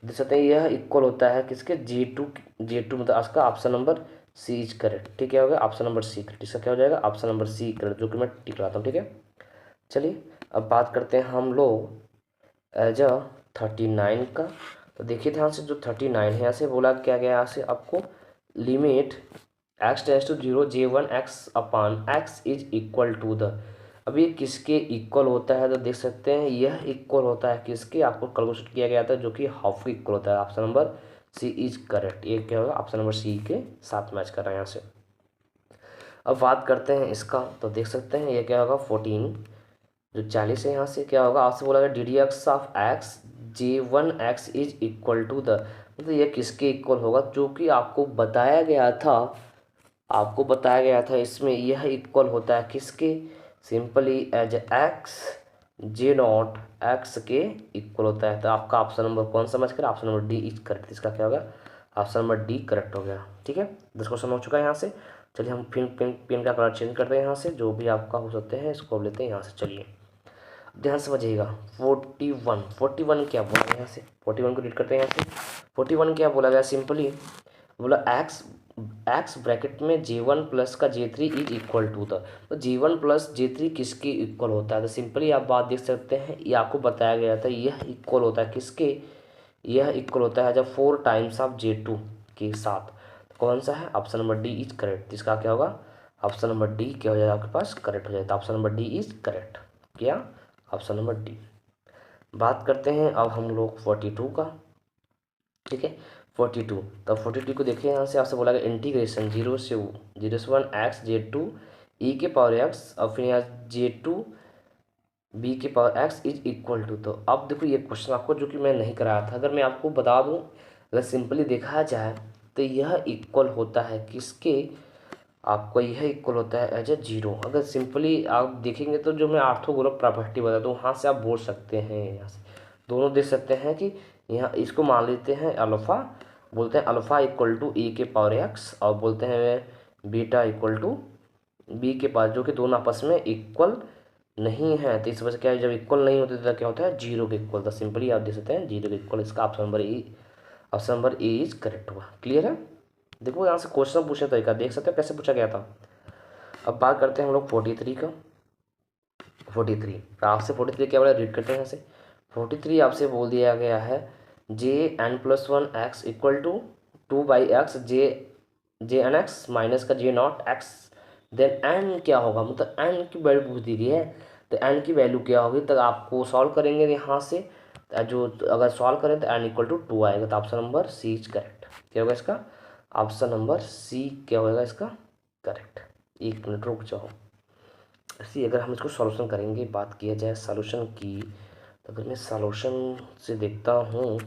देख सकते हैं यह इक्वल होता है किसके, J2 मतलब इसका option number C is correct. ठीक है, हो गया ऑप्शन नंबर सी करेक्ट। इसका क्या हो जाएगा, ऑप्शन नंबर सी करेक्ट, जो कि मैं टिक लाता हूँ। ठीक है, चलिए अब बात करते हैं हम लोग एज अ 39 का। तो देखिए ध्यान से जो 39 है यहाँ से बोला क्या गया, यहाँ से आपको limit x → 0 J1 is equal to the, अब ये किसके इक्वल होता है, तो देख सकते हैं यह इक्वल होता है किसके, आपको कैलकुलेट किया गया था जो कि हाफ के इक्वल होता है, option number C is correct. ये क्या होगा, ऑप्शन नंबर सी के साथ मैच कर रहा है यहाँ से। अब बात करते हैं इसका, तो देख सकते हैं ये क्या होगा 14, जो 40 है यहाँ से क्या होगा, आपसे बोला गया DDX of x J1 is equal to the, मतलब यह किसके इक्वल होगा, जो कि आपको बताया गया था, आपको बताया गया था इसमें यह इक्वल होता है किसके, सिंपली एज x J0 के इक्वल होता है। तो आपका ऑप्शन नंबर कौन सा मैच करें, option number D is correct. इसका क्या होगा, ऑप्शन नंबर डी करेक्ट हो गया। ठीक है, 10 क्वेश्चन हो चुका है यहाँ से। चलिए हम पिन का कलर चेंज करते हैं यहाँ से, जो भी आपका हो सकते हैं इसको लेते हैं यहाँ से। चलिए ध्यान समझिएगा 41 क्या बोला गया यहाँ से, 41 को रीड करते हैं यहाँ से। 41 क्या बोला गया, सिंपली बोला x ब्रैकेट में J1 प्लस का J3 इज इक्वल टू था, तो J1 प्लस J3 किसके इक्वल होता है, तो सिंपली आप बात देख सकते हैं ये आपको बताया गया था, यह इक्वल होता है किसके, यह इक्वल होता है जब 4 टाइम्स ऑफ J2 के साथ। तो कौन सा है, option number D is correct. इसका क्या होगा, ऑप्शन नंबर डी क्या हो जाएगा आपके पास करेक्ट हो जाएगा, option number D is correct. क्या, ऑप्शन नंबर डी। बात करते हैं अब हम लोग 42 का। ठीक है। 42, तो 42 को देखिए यहाँ से आपसे बोला गया इंटीग्रेशन 0 से 1 और फिर यहाँ J2 B x is equal to. तो अब देखो ये क्वेश्चन आपको जो कि मैं नहीं कराया था, अगर मैं आपको बता दूं, अगर सिंपली देखा जाए तो यह इक्वल होता है किसके, आपको यह इक्वल होता है एज ए जीरो। अगर सिंपली आप देखेंगे तो जो मैं ऑर्थोगोनल प्रॉपर्टी बता दूँ वहाँ से आप बोल सकते हैं, यहाँ से दोनों देख सकते हैं कि यहाँ इसको मान लेते हैं अल्फ़ा, बोलते हैं अल्फ़ा इक्वल टू e⁻x और बोलते हैं बीटा इक्वल टू बी के पास, जो कि दोनों आपस में इक्वल नहीं है। तो इस वजह से क्या है, जब इक्वल नहीं होते तो क्या होता है, जीरो के इक्वल। तो सिंपली आप देख सकते हैं जीरो के इक्वल, इसका option number A is correct हुआ। क्लियर है। देखो यहाँ से क्वेश्चन पूछने तरीका देख सकते हो कैसे पूछा गया था। अब बात करते हैं हम लोग 43 का। 43 आपसे 43 क्या बोला, रीड करते हैं यहाँ से। 43 आपसे बोल दिया गया है Jn+1 x equal to 2/x Jn x minus का J0 x, देन n क्या होगा, मतलब n की वैल्यू पूछ दी गई है। तो n की वैल्यू क्या होगी, तो आपको सॉल्व करेंगे यहाँ से, जो अगर सॉल्व करें तो n इक्वल टू 2 आएगा। तो option number C is correct. क्या होगा इसका, ऑप्शन नंबर सी क्या होगा इसका करेक्ट। एक मिनट रुक जाओ। ऐसी अगर हम इसको सॉल्यूशन करेंगे, बात किया जाए सॉल्यूशन की, तो अगर मैं सॉल्यूशन से देखता हूँ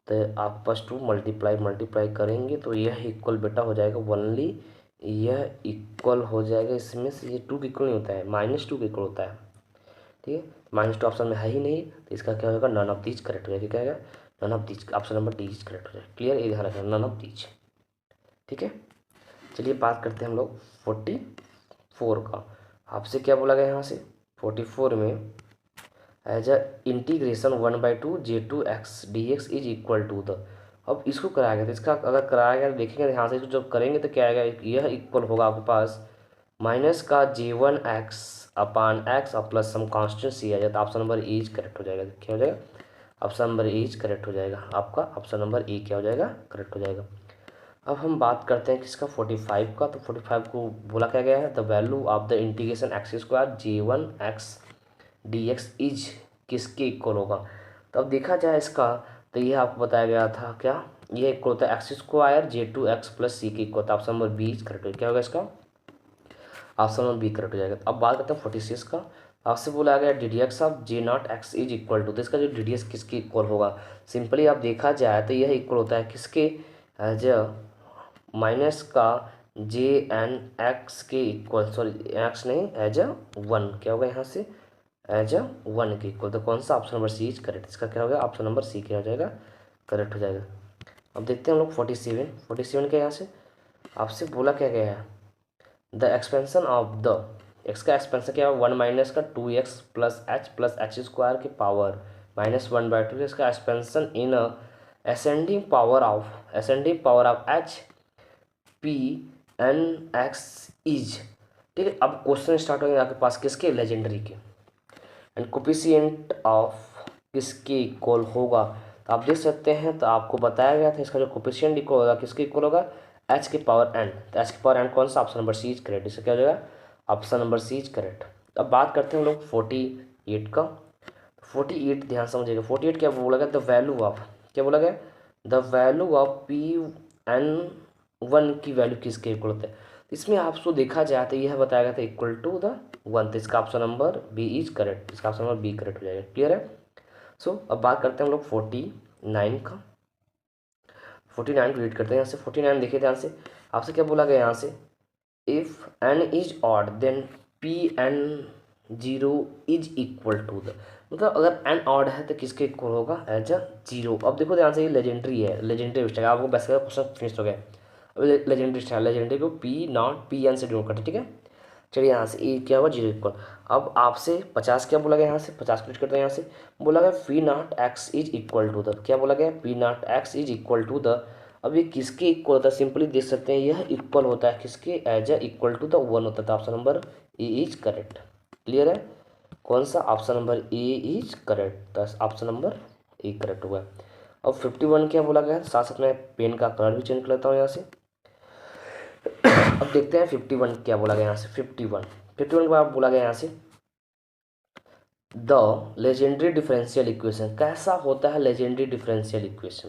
तो आप बस 2 मल्टीप्लाई करेंगे तो यह इक्वल बेटा हो जाएगा ओनली, यह इक्वल हो जाएगा, इसमें से ये 2 के इक्वल नहीं होता है, -2 के इक्वल होता है। ठीक है, -2 ऑप्शन में है ही नहीं, तो इसका क्या होगा, नन ऑफ दीज करेक्ट हो जाएगा। क्या होगा, none of these, option number D is correct हो जाएगा। क्लियर, ये ध्यान रखना, नन ऑफ दीज। ठीक है, चलिए बात करते हैं हम लोग 44 का। आपसे क्या बोला गया यहाँ से 44 में, as a integration 1/2 J2 x dx is equal to the. अब इसको कराया गया था, इसका अगर कराया गया देखेंगे यहाँ से, इसको जब करेंगे तो क्या आएगा, यह इक्वल होगा आपके पास माइनस का J1 x/x और प्लस सम कांस्टेंट सी आ जाता है। Option number A is correct हो जाएगा। क्या हो जाएगा, option number A is correct हो जाएगा, आपका ऑप्शन नंबर ए क्या हो जाएगा, करेक्ट हो जाएगा। अब हम बात करते हैं किसका 45 का। तो 45 को बोला क्या गया है, the value of the integration x² J1 x dx is किसके इक्वल होगा। तो अब देखा जाए इसका, तो ये आपको बताया गया था क्या, ये इक्वल होता है x² J2x प्लस सी के इक्वल होता है। Option number B is correct हो, क्या होगा इसका, ऑप्शन नंबर बी करेक्ट हो जाएगा। अब बात करते हैं 46 का। आपसे बोला गया ddx of J0 x is equal to, तो इसका जो ddx किसके इक्वल होगा, सिंपली आप देखा जाए तो यह इक्वल होता है किसके, एज माइनस का Jn x के इक्वल, सॉरी x नहीं, एज अ 1 क्या होगा यहाँ से, एज अ 1 के इक्वल। तो कौन सा, option number C is correct, इसका क्या होगा, ऑप्शन नंबर सी क्या हो जाएगा, करेक्ट हो जाएगा। अब देखते हैं हम लोग 47 के यहाँ से आपसे बोला क्या गया है, the expansion of the x का एक्सपेंशन क्या है, 1 माइनस का 2x प्लस h स्क्वायर के पावर -1/2, इसका expansion in ascending power of h P(n)x is. ठीक है, अब क्वेश्चन स्टार्ट हो गया आपके पास किसके, लेजेंडरी के, एंड कोफिशिएंट ऑफ किसके इक्वल होगा। तो आप देख सकते हैं, तो आपको बताया गया था इसका जो कोफिशिएंट इक्वल होगा किसके इक्वल होगा, h की पावर n। तो h की पावर n कौन सा, option number C is correct, इसका क्या हो जाएगा, option number C is correct. अब बात करते हैं हम लोग 48 का। 48 ध्यान समझिएगा, 48 क्या बोला गया, द वैल्यू ऑफ, क्या बोला गया, द वैल्यू ऑफ P(n)(1) की वैल्यू किसके इक्वल होता है। इसमें आपको देखा जाए तो यह बताया गया था इक्वल टू द 1, तो इसका option number B is correct, इसका ऑप्शन नंबर बी करेक्ट हो जाएगा। क्लियर है। सो अब बात करते हैं हम लोग 49 का। 49 को रीड करते हैं यहाँ से। 49 देखिए ध्यान से, आपसे क्या बोला गया यहाँ से, if n is odd then P(n)(0) is equal to the, मतलब अगर n ऑड है तो किसके इक्वल होगा, एज अ 0। अब देखो ध्यान से, ये लेजेंडरी है, लेजेंडरी स्टाइल, आपको बेसिक क्वेश्चन फिनिश हो गया। अब लेजेंडरी स्टाइल, लेजेंडरी को P0 Pn से डिनोट करते, ठीक है। चलिए यहाँ से ए क्या हुआ, 0 इक्वल। अब आपसे 50 क्या बोला गया, यहाँ से 50 क्लिक करते हैं। यहाँ से बोला गया P0x is equal to the, क्या बोला गया, P0x is equal to the. अब ये किसके इक्वल होता है, सिंपली देख सकते हैं, यह इक्वल होता है किसके, as a equal to the 1 होता था। Option number A is correct. Clear है, कौन सा, option number A is correct, तो ऑप्शन नंबर ए करेक्ट हुआ। अब 51 क्या बोला गया है, साथ साथ में पेन का कलर भी चेंज कर लेता हूँ यहाँ से। अब देखते हैं 51 क्या बोला गया यहाँ से। 51 के बाद बोला गया यहाँ से, द लेजेंडरी डिफरेंशियल इक्वेशन, कैसा होता है लेजेंडरी डिफरेंशियल इक्वेशन।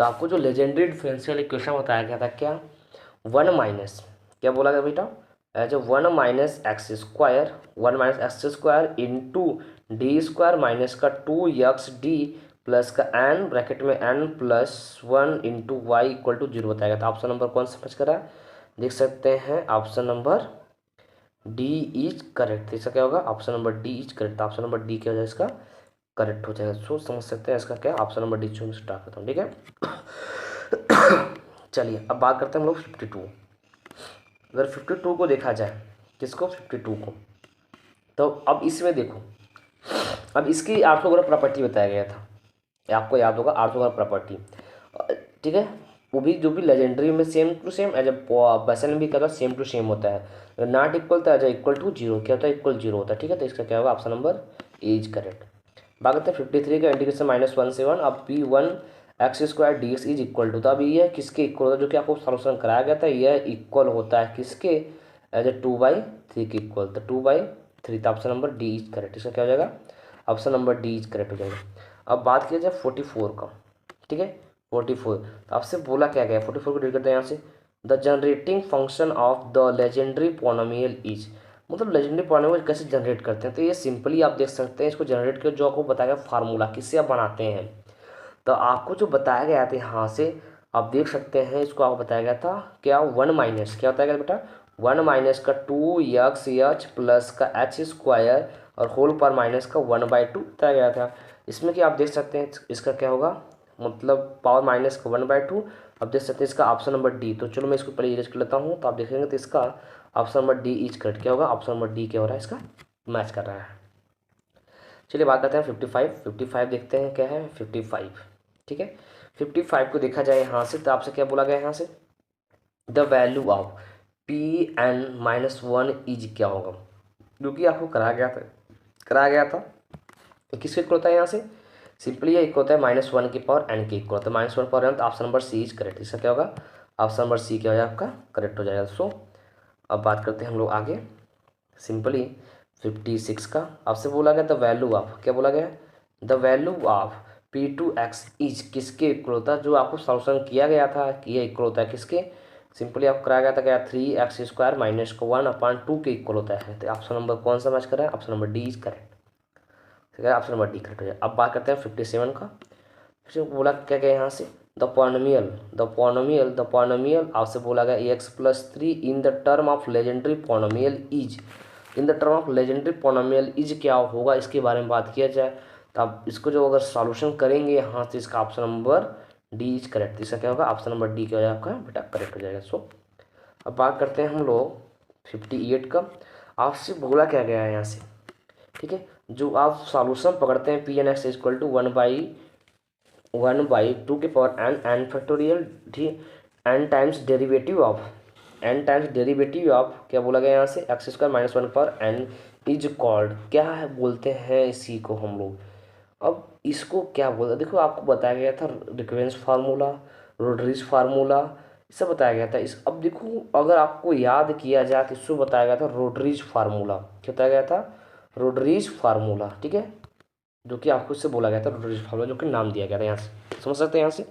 तो आपको जो लेजेंडरी डिफरेंशियल इक्वेशन बताया गया था क्या, 1 माइनस, क्या बोला गया बेटा, as a 1 minus x square, 1 minus x square into d square minus का 2x d प्लस का n ब्रैकेट में n plus 1 into y equal to 0 बताया गया था। ऑप्शन नंबर कौन समझ कर रहा है, देख सकते हैं option number D is correct. इसका क्या होगा, option number D is correct. Option number D क्या हो जाएगा इसका करेक्ट हो जाएगा। सो समझ सकते हैं इसका क्या, option number D choose start करता हूँ, ठीक है। चलिए अब बात करते हैं हम लोग 52। अगर 52 को देखा जाए, किसको, 52 को, तो अब इसमें देखो, अब इसकी ऑर्थोगोनल प्रॉपर्टी बताया गया था, आपको याद होगा ऑर्थोगोनल प्रॉपर्टी, ठीक है। वो भी जो भी लेजेंडरी में same to same, as a Bessel में भी क्या होता है, सेम टू सेम होता है। नॉट इक्वल तो एज इक्वल टू जीरो, क्या होता है, इक्वल जीरो होता है, ठीक है। तो इसका क्या होगा, option number A is correct. बात करते हैं 53 का, इंटीग्रेशन -1 से 1, अब p1 x² dx is equal to, तो अब ये किसके इक्वल होता है, जो कि आपको सॉल्यूशन कराया गया था, यह इक्वल होता है किसके, एज ए 2/3 के इक्वल, तो 2/3, तो option number D is correct. इसका क्या हो जाएगा, option number D is correct हो जाएगा। अब बात किया जाए 44 का, ठीक है, 44, तो आपसे बोला क्या गया, 44 को रीड करते हैं यहाँ से, the generating function of the Legendre polynomial is, मतलब लेजेंडरी पॉलिनोमियल कैसे जनरेट करते हैं, तो ये सिंपली आप देख सकते हैं, इसको जनरेट कर जो आपको बताया गया फार्मूला किससे आप बनाते हैं, तो आपको जो बताया गया था यहाँ से आप देख सकते हैं, इसको आपको बताया गया था क्या, 1 माइनस, क्या बताया गया बेटा, 1 माइनस का 2x प्लस का h² और होल पर माइनस का 1/2 बताया गया था। इसमें कि आप देख सकते हैं इसका क्या होगा, मतलब पावर माइनस का 1/2, अब देख सकते हैं इसका ऑप्शन नंबर डी। तो चलो मैं इसको पहले इरेज कर लेता हूँ, तो आप देखेंगे तो इसका option number D is correct, क्या होगा, ऑप्शन नंबर डी क्या हो रहा है, इसका मैच कर रहा है। चलिए बात करते हैं 55 देखते हैं क्या है 55, ठीक है। 55 को देखा जाए यहाँ से, तो आपसे क्या बोला गया यहाँ से, the value of Pn-1 is क्या होगा, जो कि आपको कराया गया था तो किसके इक्वल होता है यहाँ से, सिंपली ये इक्वल होता है -1 की पावर n के इक्वल होता है, -1 पावर n, तो option number C is correct. इसका क्या होगा, ऑप्शन नंबर सी क्या हो जाएगा आपका करेक्ट हो जाएगा। सो अब बात करते हैं हम लोग आगे, सिंपली 56 का, आपसे बोला गया द वैल्यू ऑफ, क्या बोला गया, the value of P2x is किसके इक्वल होता है, जो आपको सॉल्यूशन किया गया था कि ये इक्वल होता है किसके, सिंपली आपको कराया गया था क्या, 3x² माइनस को 1/2 के इक्वल होता है। तो ऑप्शन नंबर कौन सा मैच कर रहा है, option number D is correct, ठीक है, ऑप्शन नंबर डी करेक्ट हो जाए। अब बात करते हैं 57 का, फिर बोला क्या गया यहाँ से, द पॉलिनोमियल आपसे बोला गया x+3 in the term of legendary polynomial is, in the term of legendary polynomial is क्या होगा, इसके बारे में बात किया जाए, तो आप इसको जो अगर सॉल्यूशन करेंगे यहाँ से, इसका option number D is correct. इसका क्या होगा, ऑप्शन नंबर डी क्या हो जाएगा आपका बेटा करेक्ट हो जाएगा। सो अब बात करते हैं हम लोग 58 का, आपसे बोला क्या गया है यहाँ से, ठीक है, जो आप सॉल्यूशन पकड़ते हैं Pn(x) इक्वल टू 1/2 के पावर n फैक्टोरियल, ठीक, n टाइम्स डेरिवेटिव ऑफ क्या बोला गया यहाँ से, x² -1 पर n इज कॉल्ड, क्या है बोलते हैं इसी को हम लोग, अब इसको क्या बोलते हैं, देखो आपको बताया गया था रिक्वेंस फार्मूला, रोड्रिज फार्मूला, सब बताया गया था। इस अब देखो अगर आपको याद किया जाए तो इसको बताया गया था रोड्रिज फार्मूला, क्या बताया गया था, रोड्रिज फार्मूला, ठीक है, जो कि आपको इससे बोला गया था रोड्रिज फार्मूला, जो कि नाम दिया गया था यहाँ से, समझ सकते हैं यहाँ से।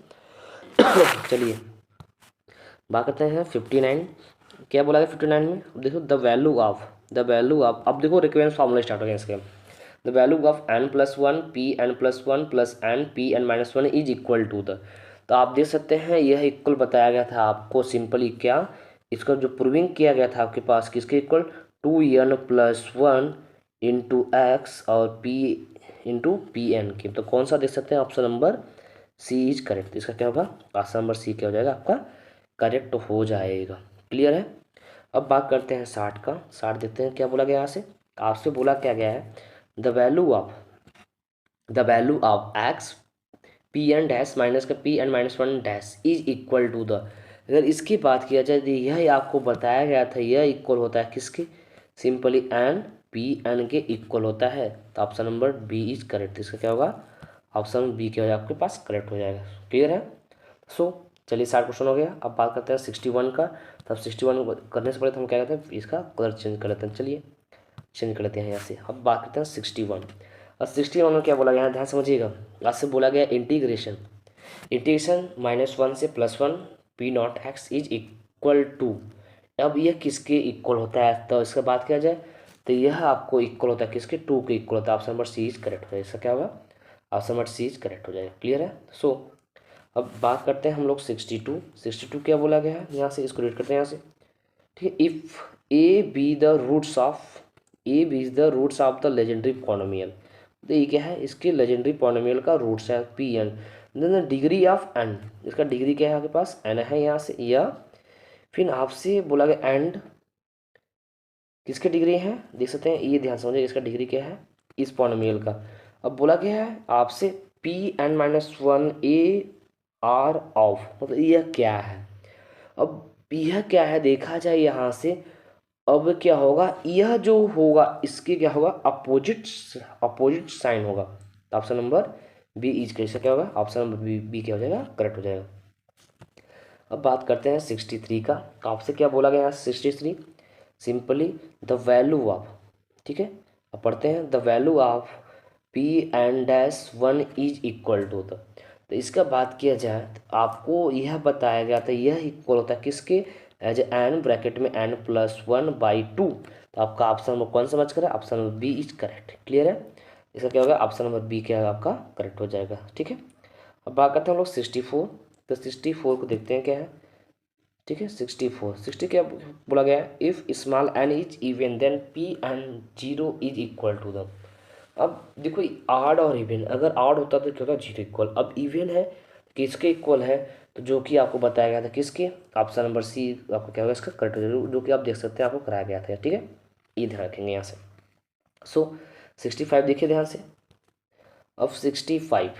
चलिए बात करते हैं 59, क्या बोला गया 59 में, अब देखो द वैल्यू ऑफ, अब देखो रिक्वेंस फार्मूला स्टार्ट हो गया इसके, the value of n+1 Pn+1 plus n Pn-1 is equal to the, तो आप देख सकते हैं यह इक्वल बताया गया था आपको, सिंपली क्या, इसका जो प्रूविंग किया गया था आपके पास किसके इक्वल, 2n+1 इंटू एक्स और p इंटू Pn की, तो कौन सा देख सकते हैं, option number C is correct. इसका क्या होगा, ऑप्शन नंबर सी क्या हो जाएगा आपका करेक्ट हो जाएगा, क्लियर है। अब बात करते हैं 60 का, 60 देखते हैं क्या बोला गया यहाँ से, आपसे बोला क्या गया है, the value of x Pn- minus का Pn-1 is equal to the, अगर इसकी बात किया जाए तो यह आपको बताया गया था, यह इक्वल होता है किसके, सिंपली n Pn के इक्वल होता है, तो option number B is correct. इसका क्या होगा, ऑप्शन बी क्या हो जाएगा आपके पास करेक्ट हो जाएगा, क्लियर है। सो चलिए 60 क्वेश्चन हो गया। अब बात करते हैं 61 का, तब 61 करने से पहले तो हम क्या करते हैं, इसका कलर चेंज कर लेते हैं, चलिए चेंज कर लेते हैं यहाँ से। अब बात करते हैं 61, और 61 में क्या बोला गया है, ध्यान समझिएगा, आपसे बोला गया इंटीग्रेशन इंटीग्रेशन -1 से +1 p not x is equal to, अब यह किसके इक्वल होता है, तो इसका बात किया जाए तो यह आपको इक्वल होता है किसके, 2 के इक्वल होता है। Option number C is correct हो जाएगा। इसका क्या होगा, option number C is correct हो जाएगा। क्लियर है। सो अब बात करते हैं हम लोग 62 क्या बोला गया है, यहाँ से इसको रीड करते हैं यहाँ से। ठीक है, if a b the roots of, a b is the roots of the Legendre polynomial, तो ये क्या है, इसके लेजेंडरी पॉलिनोमियल का रूट्स है p n, then degree of n, इसका डिग्री क्या है आपके पास, एन है यहाँ से, या फिर आपसे बोला गया एंड किसके डिग्री है, देख सकते हैं, ये ध्यान समझिए, इसका डिग्री क्या है इस पॉलिनोमियल का। अब बोला गया है आपसे p n -1 a r of, मतलब यह क्या है, अब यह क्या है देखा जाए यहाँ से, अब क्या होगा, यह जो होगा इसके क्या होगा, अपोजिट अपोजिट साइन होगा। तो ऑप्शन नंबर बी इज कैसे क्या होगा, ऑप्शन नंबर बी क्या हो जाएगा, करेक्ट हो जाएगा। अब बात करते हैं 63 का, तो आपसे क्या बोला गया यहाँ 63, सिंपली द वैल्यू ऑफ, ठीक है, अब पढ़ते हैं, the value of P n dash 1 is equal to, तो इसका बात किया जाए तो आपको यह बताया गया था, यह इक्वल होता है किसके, एज एन ब्रैकेट में n+1/2, तो आपका ऑप्शन नंबर कौन समझ कर, option number B is correct. Clear है। इसका क्या होगा, ऑप्शन नंबर बी क्या है आपका करेक्ट हो जाएगा। ठीक है। अब बात करते हैं हम लोग 64, तो 64 को देखते हैं क्या है। ठीक है, 60 क्या बोला गया है, if small N is even then p and 0 is equal to the, अब देखो आड और इवन, अगर आड होता तो क्या होता, 0 इक्वल, अब इवन है किसके इक्वल है, तो जो कि आपको बताया गया था किसके, ऑप्शन नंबर सी आपको क्या होगा इसका करेक्ट हो जाएगा, जो कि आप देख सकते हैं आपको कराया गया था। ठीक है, ये ध्यान रखेंगे यहाँ से। सो 65 देखिए ध्यान से। अब 65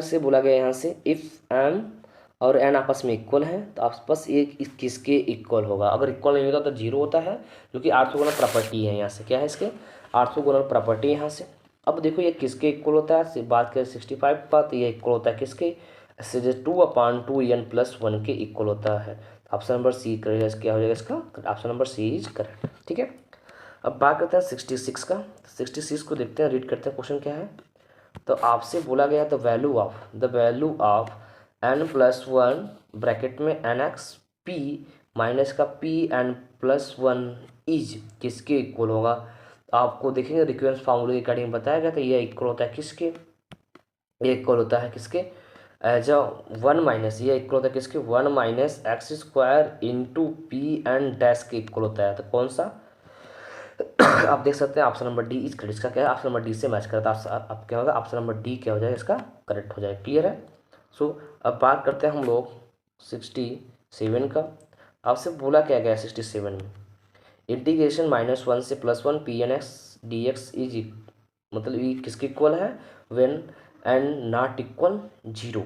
से बोला गया यहाँ से, इफ़ एन और एन आपस में इक्वल है तो आपस एक किसके इक्वल होगा, अगर इक्वल नहीं होता तो 0 होता है, जो कि ऑर्थोगोनल प्रॉपर्टी है यहाँ से, क्या है इसके ऑर्थोगोनल प्रॉपर्टी यहाँ से। अब देखो ये किसके इक्वल होता है, बात करें 65 पर, तो ये इक्वल होता है किसके, 2/2n+1 के इक्वल होता है। ऑप्शन नंबर सी करेगा, क्या हो जाएगा इसका, option number C is correct. ठीक है। अब बात करते हैं 66 का, 66 को देखते हैं, रीड करते हैं क्वेश्चन क्या है। तो आपसे बोला गया the value of n+1 bracket में nx p माइनस का pn+1 इज किसके इक्वल होगा, आपको देखेंगे रिक्वेंस फार्मूले के अकॉर्डिंग बताया गया था, यह इक्वल होता है किसके, ये इक्वल होता है किसके, एज अ 1 माइनस, ये इक्वल होता है किसके, 1 - x² पी एन डैश के इक्वल होता है, तो कौन सा आप देख सकते हैं option number D is correct. इसका क्या है, ऑप्शन नंबर डी से मैच करता है, अब क्या होगा, ऑप्शन नंबर डी क्या हो जाएगा इसका करेक्ट हो जाएगा। क्लियर है। सो अब बात करते हैं हम लोग 67 का। आपसे बोला क्या गया 67 में, इंटीग्रेशन -1 से +1 pn(x) dx इज, मतलब ये किसके इक्वल है, व्हेन n नॉट इक्वल 0,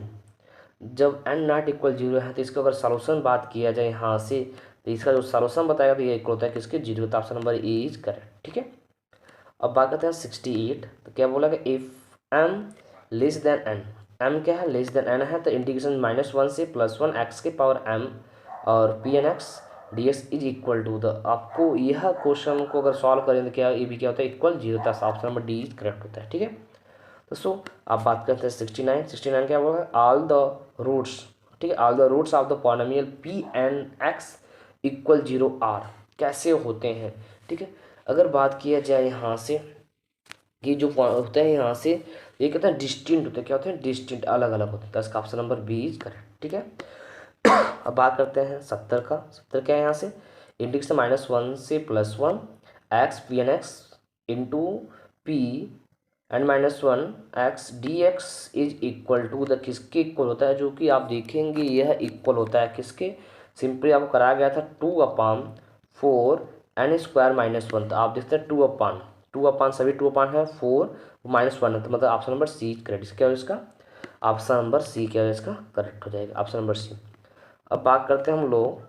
जब n नॉट इक्वल 0 है तो इसका अगर सॉल्यूशन बात किया जाए यहाँ से, तो इसका जो सॉल्यूशन बताएगा तो ये इक्वल होता है किसके, 0, तो option number A is correct. ठीक है। अब बात करते हैं 68, तो क्या बोला कि if m less than n, m क्या है लेस देन n है, तो इंटीग्रेशन -1 से +1 x⁻m और pn(x) dx is equal to the, आपको यह क्वेश्चन को अगर सॉल्व करें तो क्या ये भी क्या होता है इक्वल 0, तो option number D is correct होता है। ठीक है। तो सो आप बात करते हैं 69 क्या बोला, ऑल द रूट्स, ठीक है, all the roots of the polynomial pn(x) = 0 are कैसे होते हैं। ठीक है, अगर बात किया जाए यहाँ से, ये जो होता है यहाँ से, ये कहते हैं डिस्टिंक्ट होते हैं, क्या होते हैं डिस्टिंक्ट, अलग अलग होते हैं, तो इसका option number B is correct. ठीक है। अब बात करते हैं 70 का, 70 क्या है यहाँ से, इंटीग्रेशन -1 से +1 x pn(x) p n-1 x dx is equal to the, किसके इक्वल होता है, जो कि आप देखेंगे यह इक्वल होता है किसके, सिंपली आपको कराया गया था 2/4 n² - 1, तो आप देखते हैं 2/2 सभी 2 है, 4 -1 है, तो मतलब ऑप्शन नंबर सी करेक्ट। क्या हो इसका ऑप्शन नंबर सी क्या है इसका करेक्ट हो जाएगा, ऑप्शन नंबर सी। अब बात करते हैं हम लोग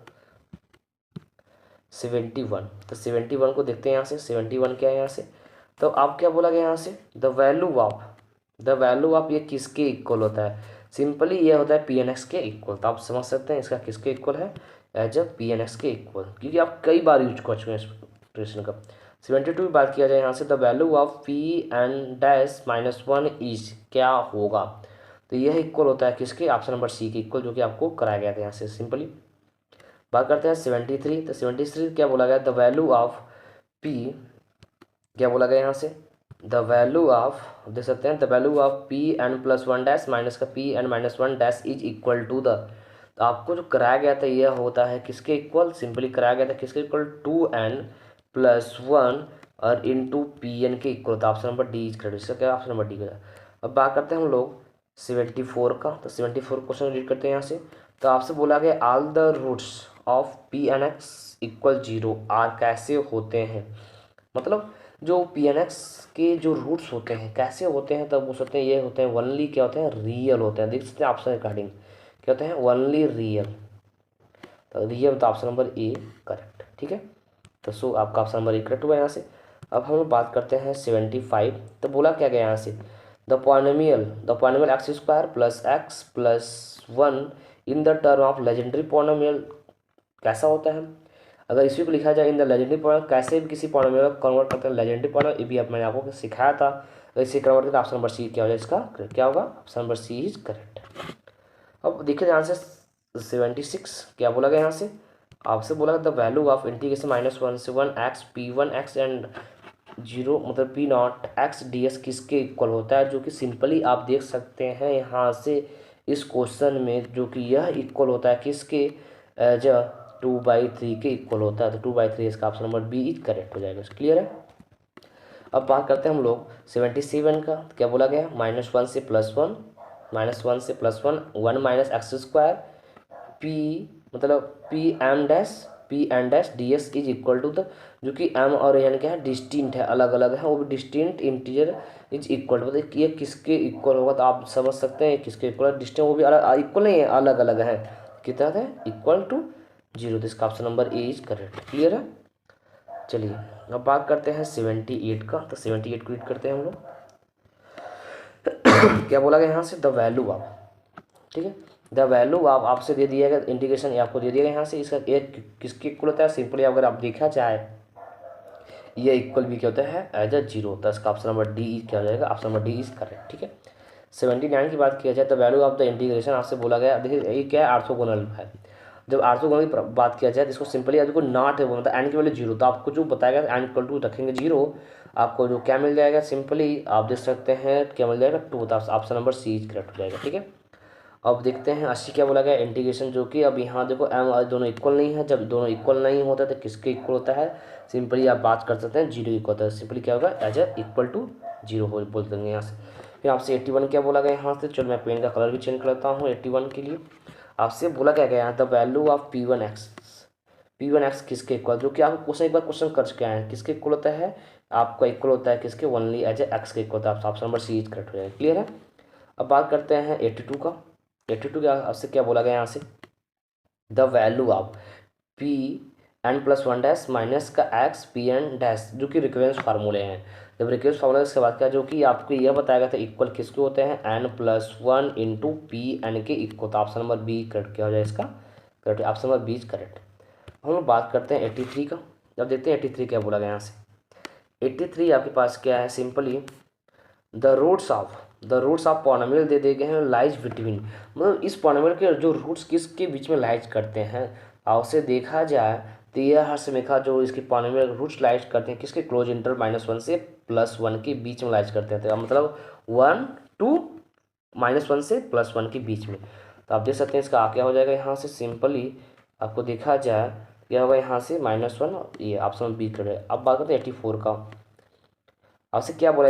71, तो 71 को देखते हैं यहाँ से, 71 क्या है यहाँ से, तो आप क्या बोला गया यहाँ से, द वैल्यू ऑफ ये किसके इक्वल होता है, सिंपली ये होता है pn(x) के इक्वल, तो आप समझ सकते हैं इसका किसके इक्वल है, एज अ pn(x) के इक्वल, क्योंकि आप कई बार यूज कर चुके हैं इस एक्सप्रेशन का। 72 की बात किया जाए यहाँ से, the value of pn(-1) is क्या होगा, तो यह इक्वल होता है किसके, ऑप्शन नंबर सी के इक्वल, जो कि आपको कराया गया था यहाँ से सिंपली। बात करते हैं 73। तो 73 क्या बोला गया, द वैल्यू ऑफ पी, क्या बोला गया यहाँ से, द वैल्यू ऑफ, देख सकते हैं, the value of P n plus one dash minus का P n minus one dash is equal to the, तो आपको जो कराया गया था यह होता है किसके इक्वल, सिंपली कराया गया था किसके equal, two n plus one और इंटू पी एन के इक्वल था। Option number D is correct, इसका क्या ऑप्शन नंबर डी का। अब बात करते हैं हम लोग 74 का। तो 74 क्वेश्चन रीड करते हैं यहाँ से। तो आपसे बोला गया all the roots of P n x equal zero are कैसे होते हैं, मतलब जो पी एन एक्स के जो रूट्स होते हैं कैसे होते हैं, तब वो होते हैं, ये होते हैं ओनली क्या होते हैं, रियल होते हैं। देख सकते हैं ऑप्शन अकॉर्डिंग क्या होते हैं, ओनली रियल। तो रियल तो ऑप्शन नंबर ए करेक्ट, ठीक है। तो सो आपका ऑप्शन नंबर ए करेक्ट हुआ यहाँ से। अब हम लोग बात करते हैं 75। तो बोला क्या गया यहाँ से, the polynomial x square plus x plus one in the term of legendary polynomial कैसा होता है। अगर इसी को लिखा जाए इन द लेजेंडरी पॉलिनोमियल, कैसे भी किसी पॉलिनोमियल को कन्वर्ट करते हैं लेजेंडरी पॉलिनोमियल, ये भी अब मैंने आपको सिखाया था। अगर इसे कन्वर्ट करते ऑप्शन नंबर सी क्या हो जाए, इसका क्या होगा, option number C is correct. अब देखिए ध्यान से 76 क्या बोला गया यहाँ से, आपसे बोला द वैल्यू ऑफ इंटीग्रेशन -1 से 1 x P one x and 0 मतलब P not x D S किसके इक्वल होता है, जो कि सिंपली आप देख सकते हैं यहाँ से इस क्वेश्चन में, जो कि यह इक्वल होता है किसके, एज 2/3 के इक्वल होता है। तो 2/3 इसका option number B is correct हो जाएगा। क्लियर है। अब बात करते हैं हम लोग 77 का। तो क्या बोला गया, -1 से +1, -1 से +1 1 माइनस एक्स स्क्वायर पी मतलब p n dash d s is equal to the, जो कि एम और एन क्या है, डिस्टिंक्ट है, अलग अलग है, वो भी distinct integer is equal to, मतलब ये किसके इक्वल होगा, तो आप समझ सकते हैं किसके इक्वल है, डिस्टिंक्ट वो भी अलग इक्वल नहीं है, अलग अलग है, कितना है, इक्वल टू 0। तो इसका option number A is correct. Clear है। चलिए अब बात करते हैं 78 का। तो 78 को रीड करते हैं हम लोग। क्या बोला गया यहाँ से, द वैल्यू ऑफ, ठीक है, द वैल्यू ऑफ आपसे दे दिया गया इंटीग्रेशन, आपको दे दिया गया यहाँ से, इसका एक किसके इक्वल होता है, सिंपली अगर आप देखा जाए ये इक्वल भी क्या होता है, एज अ 0 होता है। इसका ऑप्शन नंबर डी क्या हो जाएगा, option number D is correct, ठीक है। 79 की बात किया जाए तो वैल्यू ऑफ द इंटीग्रेशन आपसे बोला गया, देखिए ये क्या है, ऑर्थोगोनल है। जब ऑर्थोगोनल की बात किया जाए तो इसको सिंपली आपको नॉट है वो, मतलब एन की वैल्यू 0, तो आपको जो बताया गया एन इक्वल टू रखेंगे 0, आपको जो क्या मिल जाएगा, सिंपली आप देख सकते हैं क्या मिल जाएगा, 2। तो option number C is correct हो जाएगा, ठीक है। अब देखते हैं 80 क्या बोला गया, इंटीग्रेशन, जो कि अब यहाँ देखो एम और दोनों इक्वल नहीं है, जब दोनों इक्वल नहीं होता तो किसके इक्वल होता है, सिंपली आप बात कर सकते हैं 0 इक्वल होता है, सिंपली क्या होगा, एज ए इक्वल टू 0 हो बोल देंगे यहाँ से। फिर आपसे 81 क्या बोला गया यहाँ से, चलो मैं पेन का कलर भी चेंज कर लेता हूँ 81 के लिए। आपसे बोला क्या गया, द वैल्यू ऑफ P1x किसके इक्वल, जो कि आप क्वेश्चन एक बार क्वेश्चन कर चुके हैं, किसके इक्वल होता है, आपका इक्वल होता है किसके, ओनली एज ए एक्स के इक्वल होता है। Option number C is correct हो जाएगा। क्लियर है। अब बात करते हैं 82 का। 82 का आपसे क्या बोला गया यहाँ से, the value of P n plus one dash minus का एक्स पी एन डैश, जो कि रिक्वेंस फार्मूले हैं। जब रिक्वेंस फार्मूला इसके बाद क्या, जो कि आपको यह बताया गया था इक्वल किसके होते हैं, n+1 इंटू पी एन के इक्वल। तो ऑप्शन नंबर बी करेक्ट क्या हो जाए इसका, correct, option number B is correct. हम लोग बात करते हैं 83 का। जब देखते हैं 83 क्या बोला गया यहाँ से। 83 आपके पास क्या है, simply the roots of polynomial दे दिए गए हैं, लाइज बिटवीन, मतलब इस पॉलिनोमियल के जो रूट्स किसके बीच में लाइज करते हैं, और उसे देखा जाए तो यह हर समय का जो इसके पॉलिनोमियल रूट्स लाइज करते हैं किसके, क्लोज इंटरवल -1 से +1 के बीच में लाइज करते हैं, तो मतलब 1 to -1 से +1 के बीच में। तो आप देख सकते हैं इसका क्या हो जाएगा यहाँ से, सिंपली आपको देखा जाए क्या होगा यहाँ से -1, ये ऑप्शन बी करें। अब बात करते हैं 84 का। आपसे क्या बोला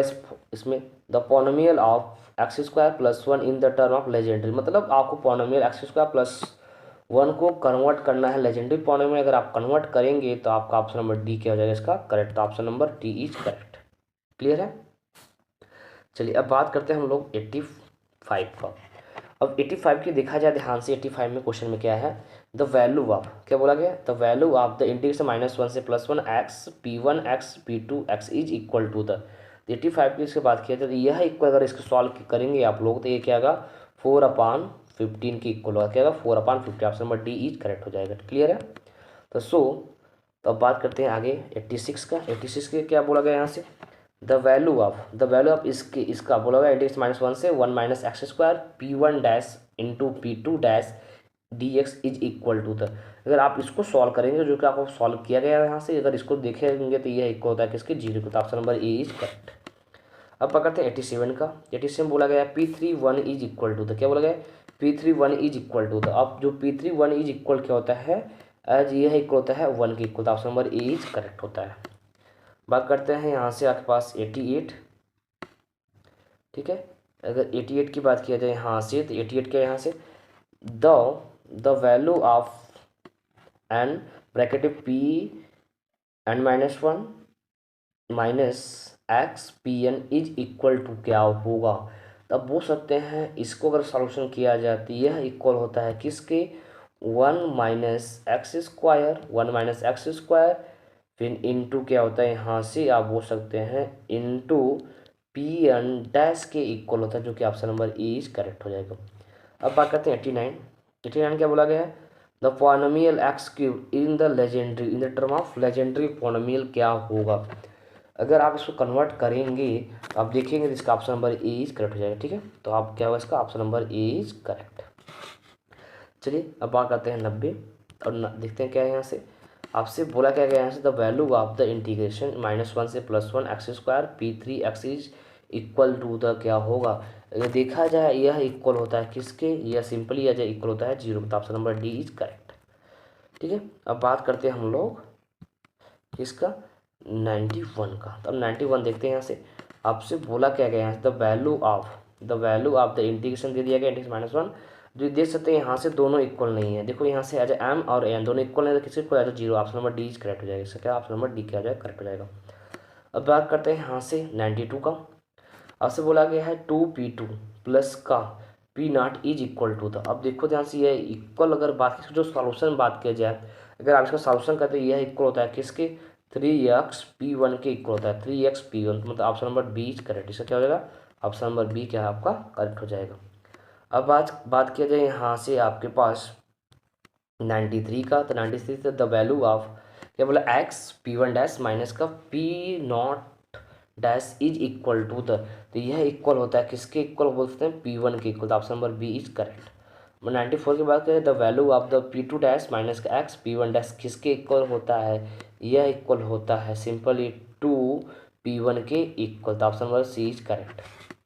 इसमें, the polynomial of x square +1 in the term of legendary, मतलब आपको पॉलिनोमियल एक्स स्क्वायर +1 को कन्वर्ट करना है लेजेंडरी पॉलिनोमियल। अगर आप कन्वर्ट करेंगे तो आपका ऑप्शन नंबर डी क्या हो जाएगा इसका, correct, option number D is correct. Clear है। चलिए अब बात करते हैं हम लोग 85 का। अब 85 की देखा जाए ध्यान से, 85 में क्वेश्चन में क्या है, द वैल्यू ऑफ, क्या बोला गया, the value of the integration -1 से +1 x P1 x P2 x is equal to the 85 की इसके बात किया जाए तो यह इक्वल, अगर इसको सॉल्व करेंगे आप लोग तो ये क्या होगा, 4/15 की इक्वल होगा, क्या होगा 4/50। Option number D is correct हो जाएगा। क्लियर है। तो अब बात करते हैं आगे 86 का। 86 के क्या बोला गया यहाँ से, द वैल्यू ऑफ इसका बोलोगे इंटीग्रेशन -1 से 1 minus x square P1 dash into P2 dash dx is equal to the, अगर आप इसको सॉल्व करेंगे जो कि आपको सॉल्व किया गया है यहाँ से, अगर इसको देखेंगे तो यह इक्वल होता है किसके, 0 को। तो option number A is correct. अब पकड़ते हैं 87 का। 87 बोला गया P31 is equal to the, क्या बोला गया, P31 is equal to the. अब जो P31 इज इक्वल क्या होता है, एज यह इक्वल होता है 1 के इक्वल। तो option number A is correct होता है। बात करते हैं यहाँ से आपके पास 88, ठीक है। अगर 88 की बात किया जाए यहाँ से, तो 88 क्या है यहाँ से, the value of n bracket p n -1 minus x p n is equal to क्या होगा। तब बोल सकते हैं इसको अगर सॉल्यूशन किया जाए तो यह इक्वल होता है किसके, 1 माइनस एक्स स्क्वायर, फिर इनटू क्या होता है यहाँ से आप बोल सकते हैं इनटू पी एन डैश के इक्वल होता है, जो कि option number A is correct हो जाएगा। अब बात करते हैं 89 क्या बोला गया है, the polynomial x cube in the term of legendary polynomial क्या होगा। अगर आप इसको कन्वर्ट करेंगे तो आप देखेंगे तो इसका option number A is correct हो जाएगा, ठीक है। तो आप क्या होगा, इसका option number A is correct. चलिए अब बात करते हैं 90 और देखते हैं क्या है यहाँ से। आपसे बोला क्या गया यहाँ से, the value of the integration -1 से +1 x square P3 x is equal to the क्या होगा। अगर देखा जाए यह इक्वल होता है किसके, यह सिंपली यह इक्वल होता है 0। तो option number D is correct, ठीक है। अब बात करते हैं हम लोग किसका, 91 का। तो अब 91 देखते हैं यहाँ से। आपसे बोला क्या गया यहाँ से, the value of the integration दे दिया गया इंटीग्रेशन -1, जो देख सकते हैं यहाँ से दोनों इक्वल नहीं है। देखो यहाँ से एज एम और एन दोनों इक्वल नहीं है, तो किसी को as 0। Option number D is correct हो जाएगा। इसका क्या ऑप्शन नंबर डी क्या हो जाएगा, करेक्ट हो जाएगा। अब बात करते हैं यहाँ से 92 का। आपसे बोला गया है 2P2 प्लस का P0 इज इक्वल टू था। अब देखो ध्यान से, यह इक्वल अगर बात की जो सॉल्यूशन बात किया जाए, अगर आप इसका सॉल्यूशन करते हैं यह इक्वल होता है किसके, 3xP1 के इक्वल होता है, 3xP1, मतलब option number B is correct. इसका क्या हो जाएगा, ऑप्शन नंबर बी क्या है आपका करेक्ट हो जाएगा। अब आज बात किया जाए यहाँ से आपके पास 93 का। तो 93 से द वैल्यू ऑफ क्या बोला, एक्स P1 डैश माइनस का P0 dash is equal to the, तो यह इक्वल होता है किसके इक्वल बोलते हैं, P1 के equal. Option number B is correct. 94 की बात करें, the value of the P2 dash minus का एक्स P1 डैश किसके इक्वल होता है, यह इक्वल होता है सिंपली 2P1 के इक्वल। तो option number C is correct.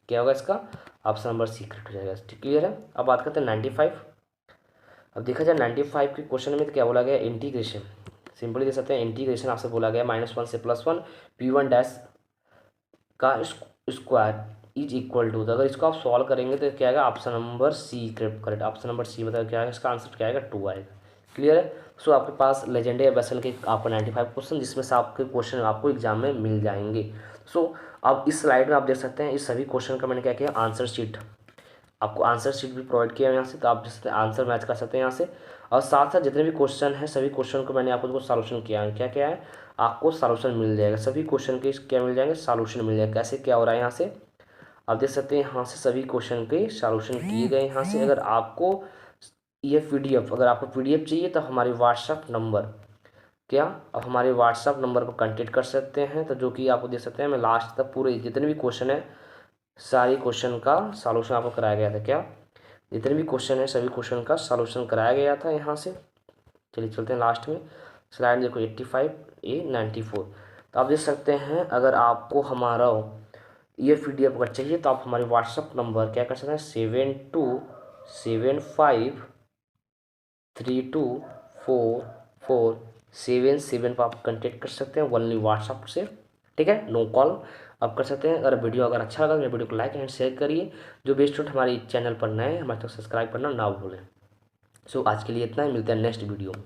क्या होगा इसका, ऑप्शन नंबर सी करेक्ट हो जाएगा। क्लियर है। अब बात करते हैं 95। अब देखा जाए 95 के क्वेश्चन में तो क्या बोला गया, इंटीग्रेशन सिंपली दे सकते हैं। इंटीग्रेशन आपसे बोला गया -1 से +1 P1 डैश का स्क्वायर इज इक्वल टू। अगर इसको आप सॉल्व करेंगे तो क्या आएगा, option number C correct. Option number C मतलब क्या आएगा, इसका आंसर क्या आएगा, 2 आएगा। क्लियर है। सो आपके पास लेजेंडरी बेसल के आपको 95 क्वेश्चन, जिसमें से आपके क्वेश्चन आपको एग्जाम में मिल जाएंगे। सो अब इस स्लाइड में आप देख सकते हैं इस सभी क्वेश्चन का मैंने क्या किया, आंसर शीट, आपको आंसर शीट भी प्रोवाइड किया है यहाँ से। तो आप जैसे आंसर मैच कर सकते हैं यहाँ से, और साथ साथ जितने भी क्वेश्चन हैं सभी क्वेश्चन को मैंने आपको सॉल्यूशन किया है। क्या क्या है, आपको सॉल्यूशन मिल जाएगा, सभी क्वेश्चन के क्या मिल जाएंगे, सॉल्यूशन मिल जाएगा। कैसे क्या हो रहा है यहाँ से आप देख सकते हैं, यहाँ से सभी क्वेश्चन के सॉल्यूशन किए गए यहाँ से। अगर आपको ये PDF, अगर आपको PDF चाहिए तो हमारे व्हाट्सअप नंबर क्या, अब हमारे व्हाट्सअप नंबर पर कांटेक्ट कर सकते हैं। तो जो कि आपको देख सकते हैं, मैं लास्ट तक पूरे जितने भी क्वेश्चन है सारी क्वेश्चन का सॉल्यूशन आपको कराया गया था। क्या, जितने भी क्वेश्चन है सभी क्वेश्चन का सॉल्यूशन कराया गया था यहाँ से। चलिए चलते हैं लास्ट में, स्लाइड देखो 85A94। तो आप देख सकते हैं, अगर आपको हमारा ये PDF अगर चाहिए तो आप हमारे व्हाट्सअप नंबर क्या कर सकते हैं, 7275324477 पर आप कांटेक्ट कर सकते हैं ओनली व्हाट्सअप से, ठीक है, नो कॉल आप कर सकते हैं। अगर वीडियो अगर अच्छा लगा मेरे वीडियो को लाइक एंड शेयर करिए। जो भी स्टूडेंट हमारे चैनल पर नए हैं हमारे तक सब्सक्राइब करना ना भूलें। सो आज के लिए इतना ही, मिलते हैं नेक्स्ट वीडियो में।